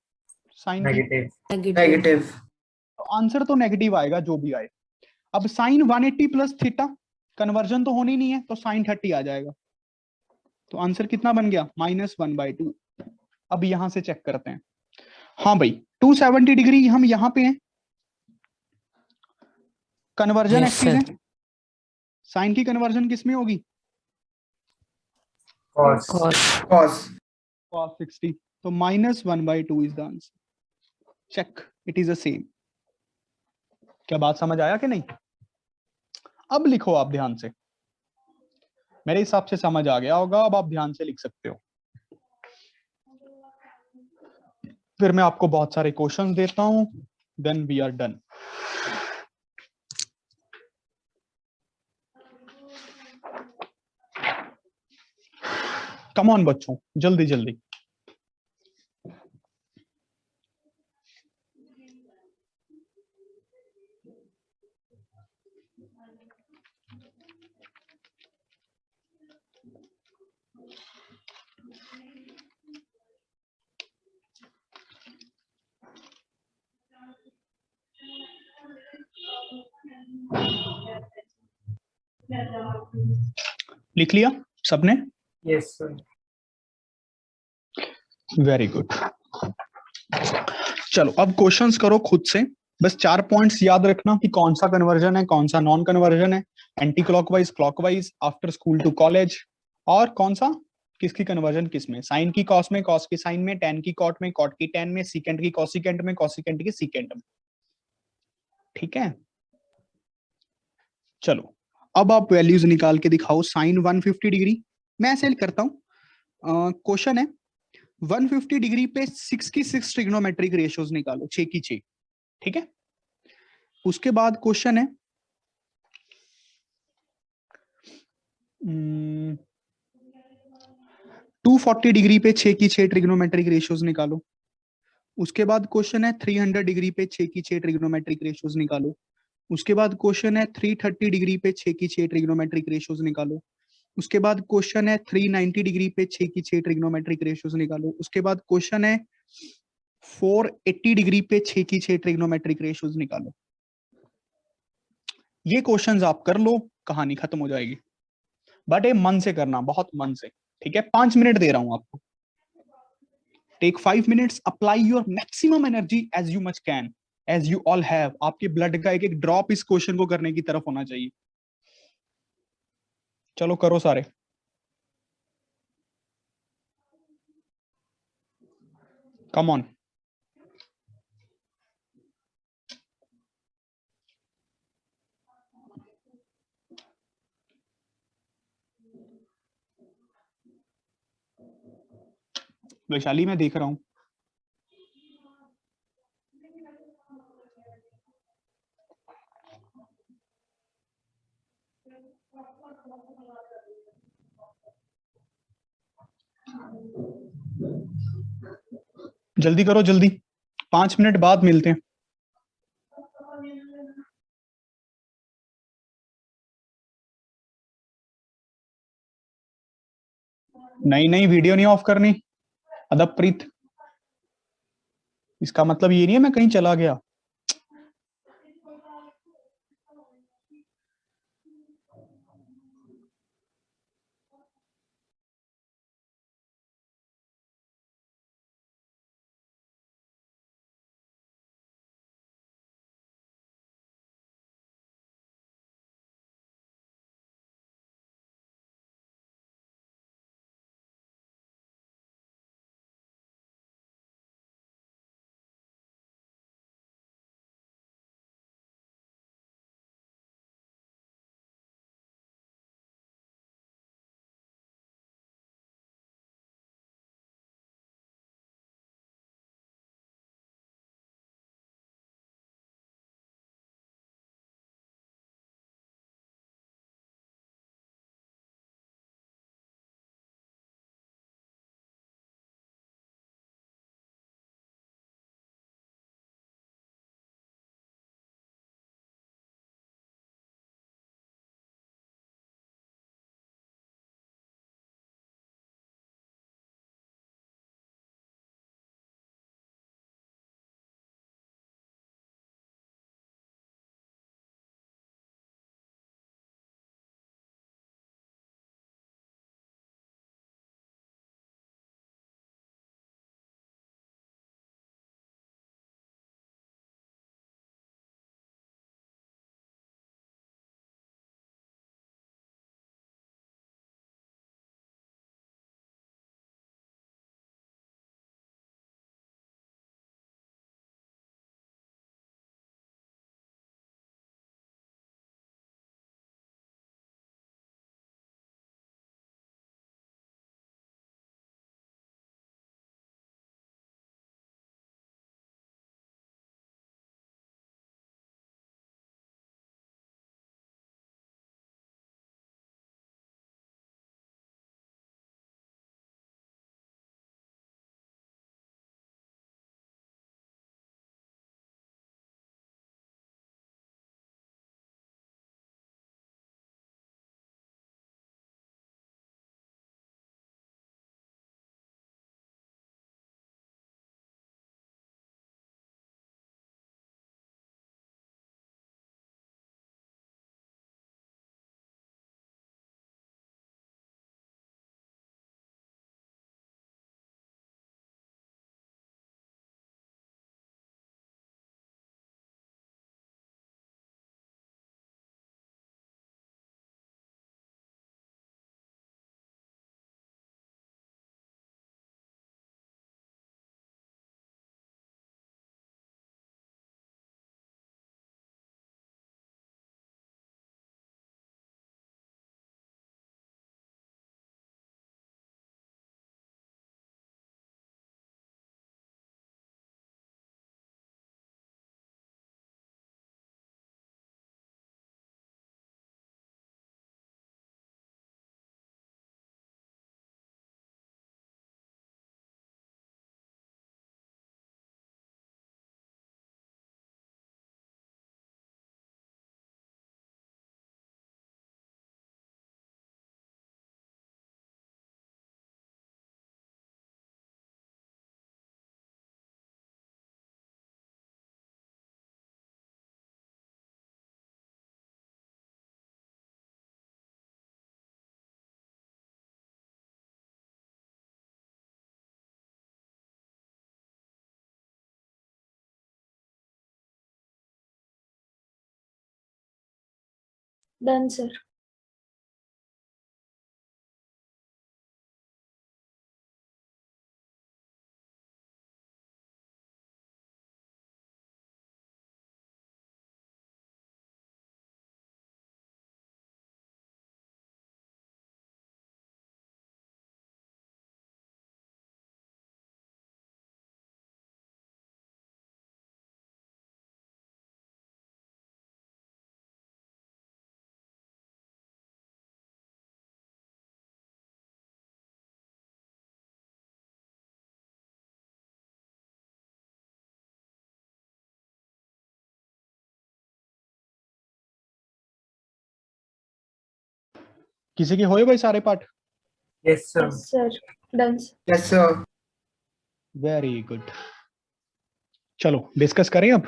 साइन की। नेगेटिव। नेगेटिव। तो आंसर तो नेगेटिव आएगा जो भी आए। अब साइन 180 + थीटा, कन्वर्जन तो होनी नहीं है, तो साइन 30 आ जाएगा। तो आंसर कितना बन गया, -1/2। अब यहां से चेक करते हैं। हाँ भाई, 270 डिग्री हम यहाँ पे हैं, कन्वर्जन Yes, एक्सिस sir. है। साइन की कन्वर्जन किस में होगी, cos। cos cos 60। तो -1/2 is the answer. Check, it is the same. क्या बात समझ आया कि नहीं। अब लिखो आप ध्यान से, मेरे हिसाब से समझ आ गया होगा, अब आप ध्यान से लिख सकते हो। फिर मैं आपको बहुत सारे क्वेश्चंस देता हूं, then we are done. Come on बच्चों, जल्दी जल्दी। लिख लिया सबने? Yes, sir. Very good. चलो अब क्वेश्चंस करो खुद से। बस 4 पॉइंट्स याद रखना कि कौन सा कन्वर्जन है, कौन सा नॉन कन्वर्जन है, anti clockwise, clockwise, after school to college, और कौन सा किसकी कन्वर्जन किस में, साइन की कॉस में, कॉस की साइन में, टेन की कॉट में, कॉट की टेन में, सीकेंट की कॉसिकेंट में, कॉसिकेंट की सीकेंट में। ठीक है, चलो अब आप वैल्यूज निकाल के दिखाओ। साइन 150 डिग्री, मैं ऐसे करता हूं। क्वेश्चन है 150 डिग्री पे 6 की 6 ट्रिग्नोमेट्रिक रेशियोज निकालो, 6 की 6। ठीक है, उसके बाद क्वेश्चन है 240 डिग्री पे 6 की 6 ट्रिग्नोमेट्रिक रेशियोज निकालो। उसके बाद क्वेश्चन है 300 डिग्री पे 6 की 6 ट्रिग्नोमेट्रिक रेशियोज निकालो। उसके बाद क्वेश्चन है 330 डिग्री पे 6 की 6 ट्रिग्नोमेट्रिक रेशियोज निकालो। उसके बाद क्वेश्चन है 390 डिग्री पे 6 की 6 ट्रिग्नोमेट्रिक रेशियोज निकालो। उसके बाद क्वेश्चन है 480 डिग्री पे 6 की 6 ट्रिग्नोमेट्रिक रेशियोज निकालो। ये क्वेश्चंस आप कर लो, कहानी खत्म हो जाएगी। बट ये मन से करना, बहुत मन से। ठीक है, 5 मिनट दे रहा हूं आपको। Take 5 minutes, apply your maximum energy as you much can, as you all have. आपके ब्लड का एक एक ड्रॉप इस क्वेश्चन को करने की तरफ होना चाहिए। चलो करो सारे। Come on. वैशाली मैं देख रहा हूं। जल्दी करो जल्दी, 5 मिनट बाद मिलते हैं। नहीं नहीं, वीडियो नहीं ऑफ करनी अदबप्रीत। इसका मतलब ये नहीं है मैं कहीं चला गया। Done sir. किसी के होए भाई सारे part? Yes, sir. Yes sir. Done sir. Yes, sir. Very good. चलो डिस्कस करें अब।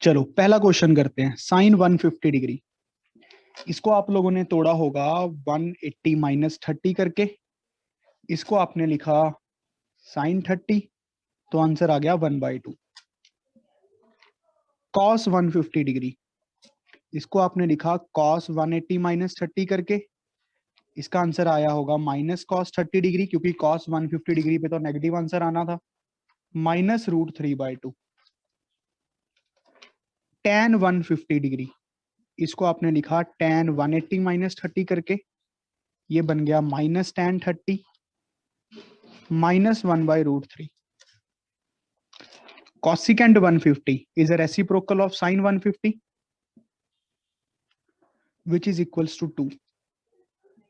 चलो पहला क्वेश्चन करते हैं। साइन 150 डिग्री, इसको आप लोगों ने तोड़ा होगा 180 माइनस 30 करके। इसको आपने लिखा साइन 30, तो आंसर आ गया 1/2। कॉस 150 डिग्री, इसको आपने लिखा कॉस 180 माइनस 30 करके। इसका आंसर आया होगा माइनस कॉस 30 डिग्री, क्योंकि कॉस 150 डिग्री पे तो नेगेटिव आंसर आना था, माइनस √3/2। tan 150 डिग्री, इसको आपने लिखा tan 180 माइनस 30 करके। ये बन गया minus tan 30 minus 1/√3। cosecant 150 is a reciprocal of sin 150, which is equals to 2.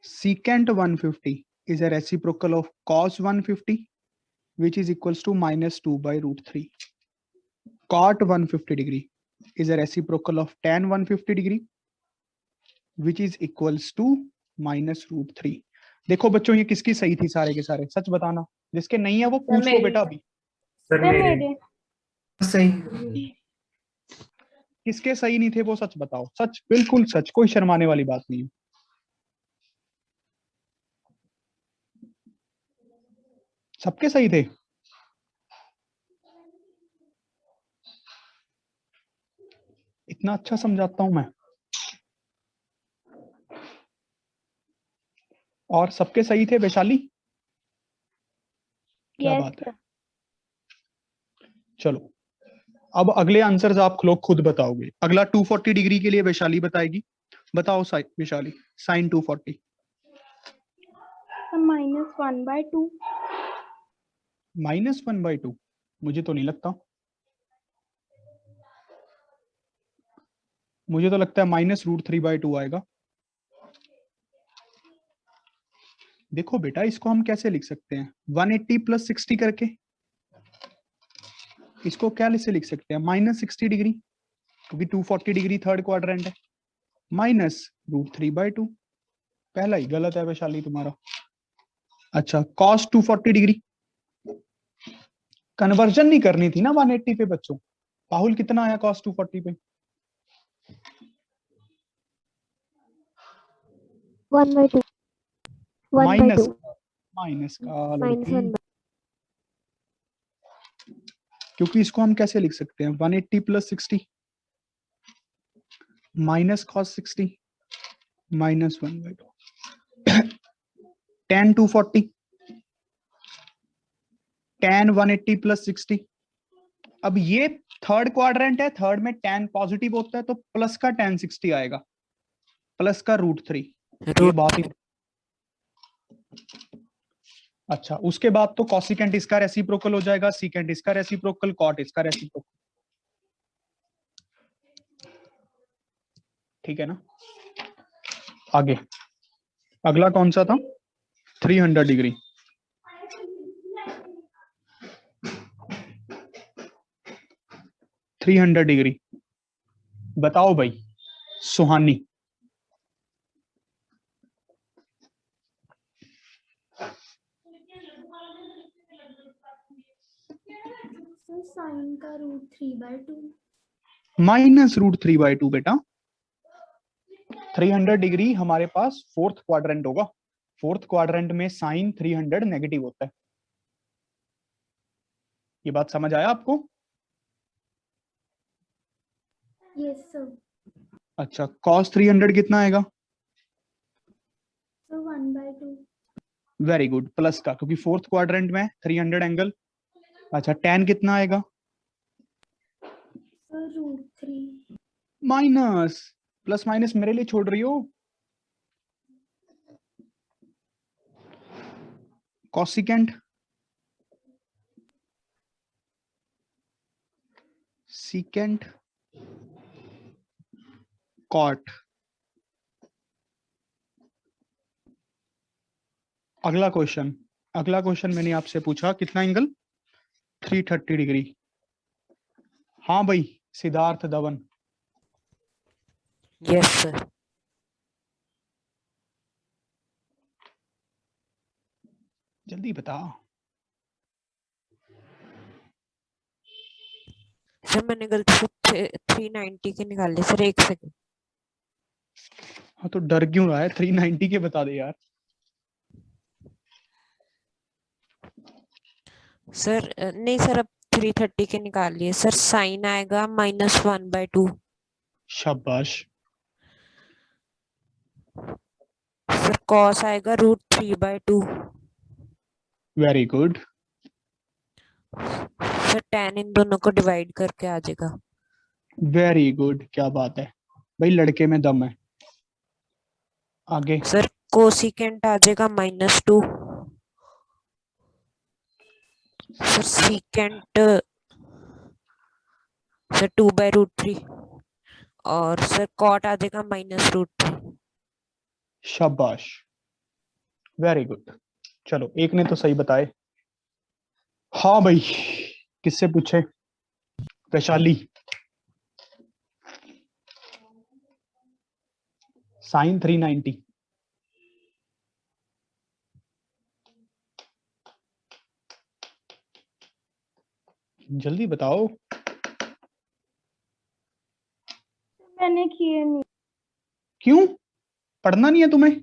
Secant 150 is a reciprocal of cos 150, which is equals to minus 2/√3. Cot 150 degree is a reciprocal of tan 150 degree, which is equals to minus √3. देखो बच्चों ये किसकी सही थी? सारे के सारे सच बताना, जिसके नहीं है वो पूछ लो मेरी। बेटा अभी। Sir, मेरे सही। किसके सही नहीं थे वो सच बताओ, सच, बिल्कुल सच, कोई शर्माने वाली बात नहीं है। सबके सही थे। इतना अच्छा समझाता हूं मैं, और सबके सही थे। वैशाली क्या यस बात है। चलो अब अगले आंसर्स आप लोग खुद बताओगे। अगला 240 डिग्री के लिए वैशाली बताएगी। बताओ वैशाली, साइन 240। -1/2। -1/2? मुझे तो नहीं लगता, मुझे तो लगता है माइनस √3/2 आएगा। देखो बेटा इसको हम कैसे लिख सकते हैं, 180 + 60 करके। इसको क्या से लिख सकते हैं, -60 डिग्री, क्योंकि 240 डिग्री थर्ड क्वाड्रेंट है, माइनस √3/2। पहला ही गलत है वैशाली तुम्हारा। अच्छा cos 240 डिग्री, कन्वर्जन नहीं करनी थी ना 180 पे बच्चों। राहुल कितना आया cos 240 पे? 1/2। माइनस 1/2 माइनस का -1/2। लड़की, क्योंकि इसको हम कैसे लिख सकते हैं, 180 + 60 minus cos 60 minus 1/2। tan 240, tan 180 + 60। अब ये थर्ड क्वाड्रेंट है, थर्ड में tan पॉजिटिव होता है, तो प्लस का tan 60 आएगा, प्लस का √3। ये बात ही। अच्छा उसके बाद तो कॉसिकेंट इसका रेसिप्रोकल हो जाएगा, सीकेंट इसका रेसिप्रोकल, कॉट इसका रेसिप्रोकल। ठीक है ना। आगे अगला कौन सा था, 300 डिग्री। डिग्री बताओ भाई सुहानी। साइन का √3/2। माइनस √3/2 बेटा। 300 डिग्री हमारे पास फोर्थ क्वाड्रेंट होगा, फोर्थ क्वाड्रेंट में साइन 300 नेगेटिव होता है। ये बात समझ आया आपको? Yes sir. अच्छा, cos 300 कितना आएगा? सर 1/2 वेरी गुड, प्लस का, क्योंकि फोर्थ क्वाड्रेंट में 300 एंगल। अच्छा, tan कितना आएगा? सर √3 माइनस, प्लस माइनस मेरे लिए छोड़ रही हो? Cosecant, secant, cot. अगला क्वेश्चन मैंने आपसे पूछा कितना एंगल? 330 डिग्री। हाँ भाई, सिद्धार्थ धवन। Yes sir. जल्दी बता। सर मैंने गलती से 390 के निकाले सर, 1 सेकंड। हाँ तो डर क्यों रहा है? 390 के बता दे यार। सर नहीं सर, अब 330 के निकाल लिए सर। साइन आएगा -1/2। शाबाश। सर कॉस आएगा √3/2। Very good. सर tan इन दोनों को डिवाइड करके आ जाएगा। वेरी गुड, क्या बात है भाई, लड़के में दम है। आगे। सर कोसिकेंट आ जाएगा -2। Sir secant sir 2/√3। और सर कॉट आ जाएगा -√3। शाबाश, वेरी गुड। चलो, एक ने तो सही बताए। हाँ भाई, किससे पूछे? वैशाली। साइन 390। जल्दी बताओ। मैंने किए नहीं। क्यों? पढ़ना नहीं है तुम्हें?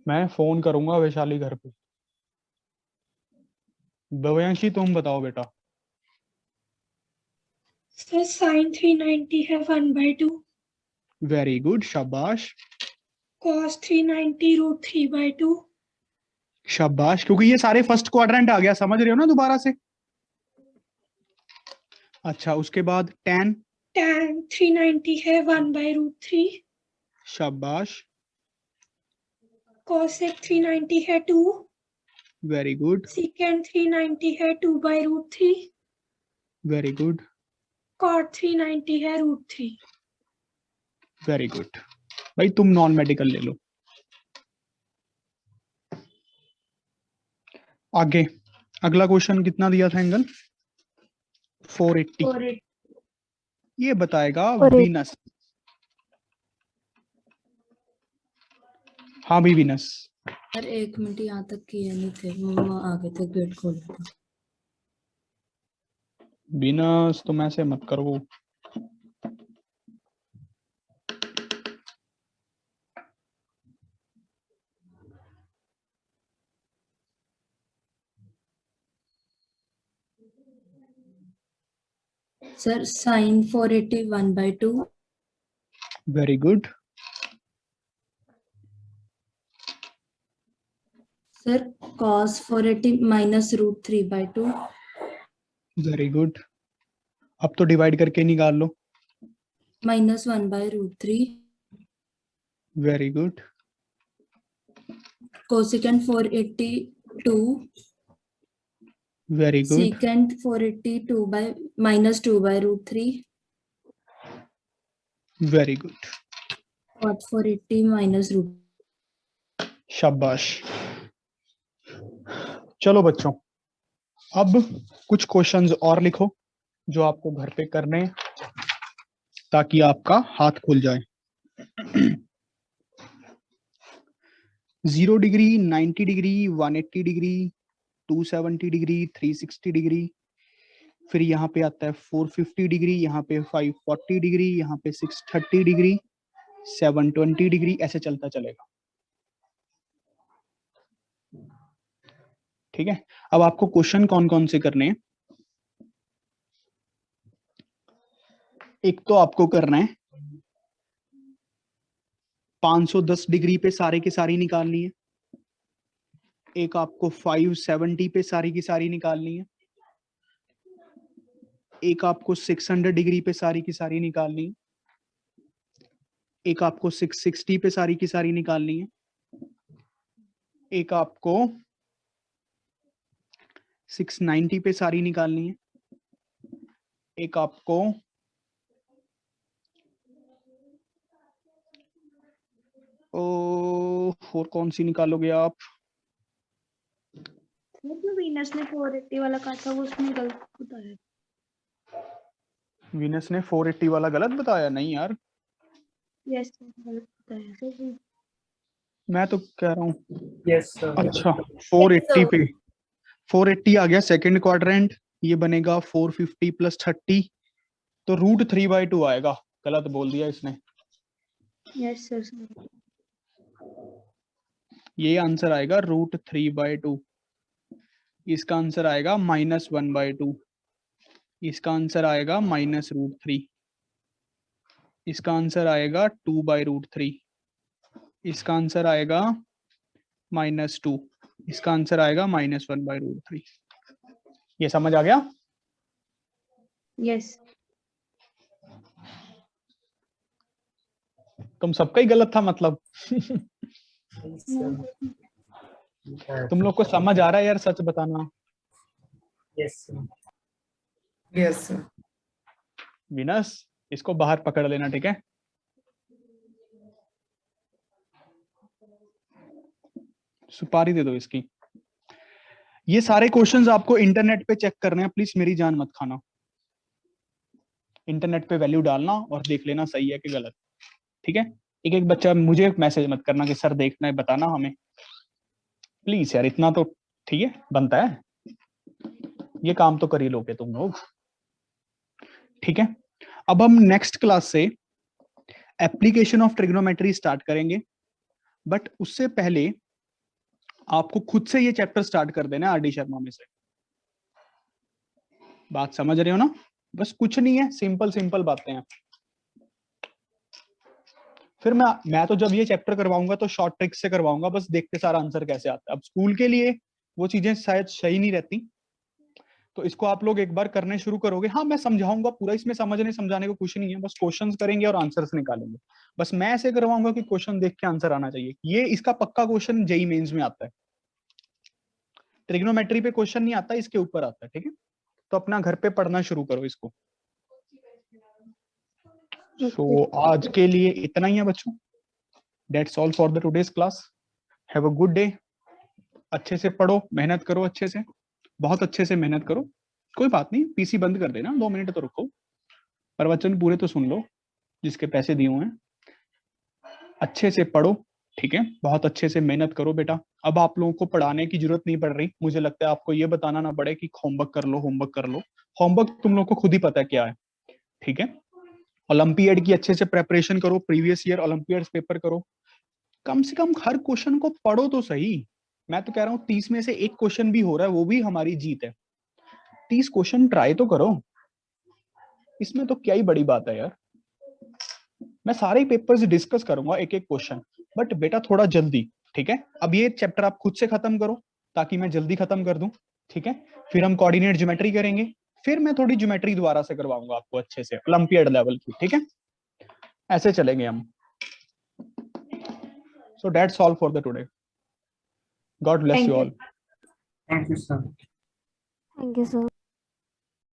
मैं फोन करूंगा वैशाली घर पे। भव्यांशी तुम बताओ बेटा। सर साइन 390 है 1/2। वेरी गुड, शाबाश। कॉस 390 √3/2। शाबाश, क्योंकि ये सारे फर्स्ट क्वाड्रेंट आ गया, समझ रहे हो ना दोबारा से? अच्छा, उसके बाद tan। tan 390 है 1/√3। शाबाश। cosec 390 है 2। वेरी गुड, secant 390 है 2/√3। वेरी गुड, cot 390 है √3। Very good. भाई तुम नॉन मेडिकल ले लो। आगे, अगला क्वेश्चन कितना दिया था एंगल? 480। ये बताएगा 480। वीनस। हाँ भी वीनस। सर 1 मिनट यहाँ तक किए नहीं थे, मम्मा आ गए थे, गेट खोला था। वीनस तुम ऐसे मत करो। Sir sine 480 1/2। Very good. Sir cos 480 -√3/2। Very good. अब तो डिवाइड करके निकाल लो। -1/√3। Very good. cosecant 482। Very good, secant 2/√3। Very good. cot 480 -√3। शाबाश। चलो बच्चों, अब कुछ क्वेश्चंस और लिखो जो आपको घर पे करने हैं, ताकि आपका हाथ खुल जाए। 0 degree, 90 degree, 180 degree, 270 degree, 360 degree, फिर यहाँ पे आता है 450 डिग्री, यहाँ पे 540 डिग्री, यहाँ पे 630 डिग्री, 720 डिग्री, ऐसे चलता चलेगा। ठीक है, अब आपको क्वेश्चन कौन कौन से करने हैं? एक तो आपको करना है 510 डिग्री पे सारे की सारी निकालनी है, एक आपको 570 पे सारी की सारी निकालनी है, एक आपको 600 डिग्री पे सारी की सारी निकालनी है, एक आपको 660 पे सारी की सारी निकालनी है, एक आपको 690 पे सारी निकालनी है, एक आपको और कौन सी निकालोगे आप? जो वीनस ने 480 वाला काटा वो उसने गलत बताया। वीनस ने 480 वाला गलत बताया? नहीं यार, यस गलत बताया सर। मैं तो कह रहा हूँ Yes, sir. अच्छा 480 पे 480 आ गया सेकंड क्वाड्रेंट, ये बनेगा 450 प्लस 30, तो √3/2 आएगा। गलत बोल दिया इसने, यस सर। ये आंसर आएगा √3/2। इसका आंसर आएगा -1/2। इसका आंसर आएगा -√3। इसका आंसर आएगा 2/√3। इसका आंसर आएगा -2। इसका आंसर आएगा -1/√3। ये समझ आ गया? यस तुम सबका ही गलत था मतलब? Yes, sir. तुम लोग को समझ आ रहा है यार, सच बताना। Yes, sir. Yes sir. Venus, इसको बाहर पकड़ लेना, ठीक है? सुपारी दे दो इसकी। ये सारे क्वेश्चंस आपको इंटरनेट पे चेक करने हैं, प्लीज मेरी जान मत खाना। इंटरनेट पे वैल्यू डालना और देख लेना सही है कि गलत, ठीक है? एक एक बच्चा मुझे मैसेज मत करना कि सर देखना है, बताना हमें प्लीज यार, इतना तो ठीक है, बनता है, ये काम तो कर ही लोगे तुम लोग, ठीक है? अब हम नेक्स्ट क्लास से एप्लीकेशन ऑफ ट्रिग्नोमेट्री स्टार्ट करेंगे, बट उससे पहले आपको खुद से ये चैप्टर स्टार्ट कर देना है आर डी शर्मा में से। बात समझ रहे हो ना? बस कुछ नहीं है, सिंपल सिंपल बातें हैं। फिर मैं तो जब ये चैप्टर करवाऊंगा तो शॉर्ट ट्रिक से करवाऊंगा, बस देखते सारा आंसर कैसे आता है। अब स्कूल के लिए वो चीजें शायद सही नहीं रहती, तो इसको आप लोग एक बार करने शुरू करोगे। हाँ, मैं समझाऊंगा पूरा, इसमें समझने समझाने को कुछ नहीं है, बस क्वेश्चंस करेंगे और आंसर्स निकालेंगे। बस मैं ऐसे करवाऊंगा कि क्वेश्चन देख के आंसर आना चाहिए। ये इसका पक्का क्वेश्चन जेईई मेंस में आता है, ट्रिग्नोमेट्री पे क्वेश्चन नहीं आता, इसके ऊपर आता है, ठीक है? तो अपना घर पे पढ़ना शुरू करो इसको। सो आज के लिए इतना ही है बच्चों। That's all for the today's class. Have a good day. अच्छे से पढ़ो, मेहनत करो, अच्छे से, बहुत अच्छे से मेहनत करो। कोई बात नहीं, पीसी बंद कर देना, 2 मिनट तो रुको, प्रवचन पूरे तो सुन लो जिसके पैसे दिए हुए हैं। अच्छे से पढ़ो, ठीक है? बहुत अच्छे से मेहनत करो बेटा। अब आप लोगों को पढ़ाने की जरूरत नहीं पड़ रही, मुझे लगता है आपको ये बताना ना पड़े कि होमवर्क कर लो, होमवर्क कर लो। होमवर्क तुम लोग को खुद ही पता है क्या है, ठीक है? ओलंपियाड की अच्छे से प्रेपरेशन करो, प्रीवियस ईयर ओलंपियाड पेपर करो, कम से कम हर क्वेश्चन को पढ़ो तो सही। मैं तो कह रहा हूँ 30 में से एक क्वेश्चन भी हो रहा है, वो भी हमारी जीत है। 30 क्वेश्चन ट्राई तो करो, इसमें तो क्या ही बड़ी बात है यार। मैं सारे पेपर्स डिस्कस करूंगा एक एक क्वेश्चन, बट बेटा थोड़ा जल्दी, ठीक है? अब ये चैप्टर आप खुद से खत्म करो ताकि मैं जल्दी खत्म कर दूं, ठीक है? फिर हम कोऑर्डिनेट ज्योमेट्री करेंगे, फिर मैं थोड़ी ज्योमेट्री दोबारा से करवाऊंगा आपको अच्छे से, ओलंपियाड लेवल की, ठीक है? ऐसे चलेंगे हम। So that's all for the today. God bless Thank you you. all. Thank you, sir. Thank you sir.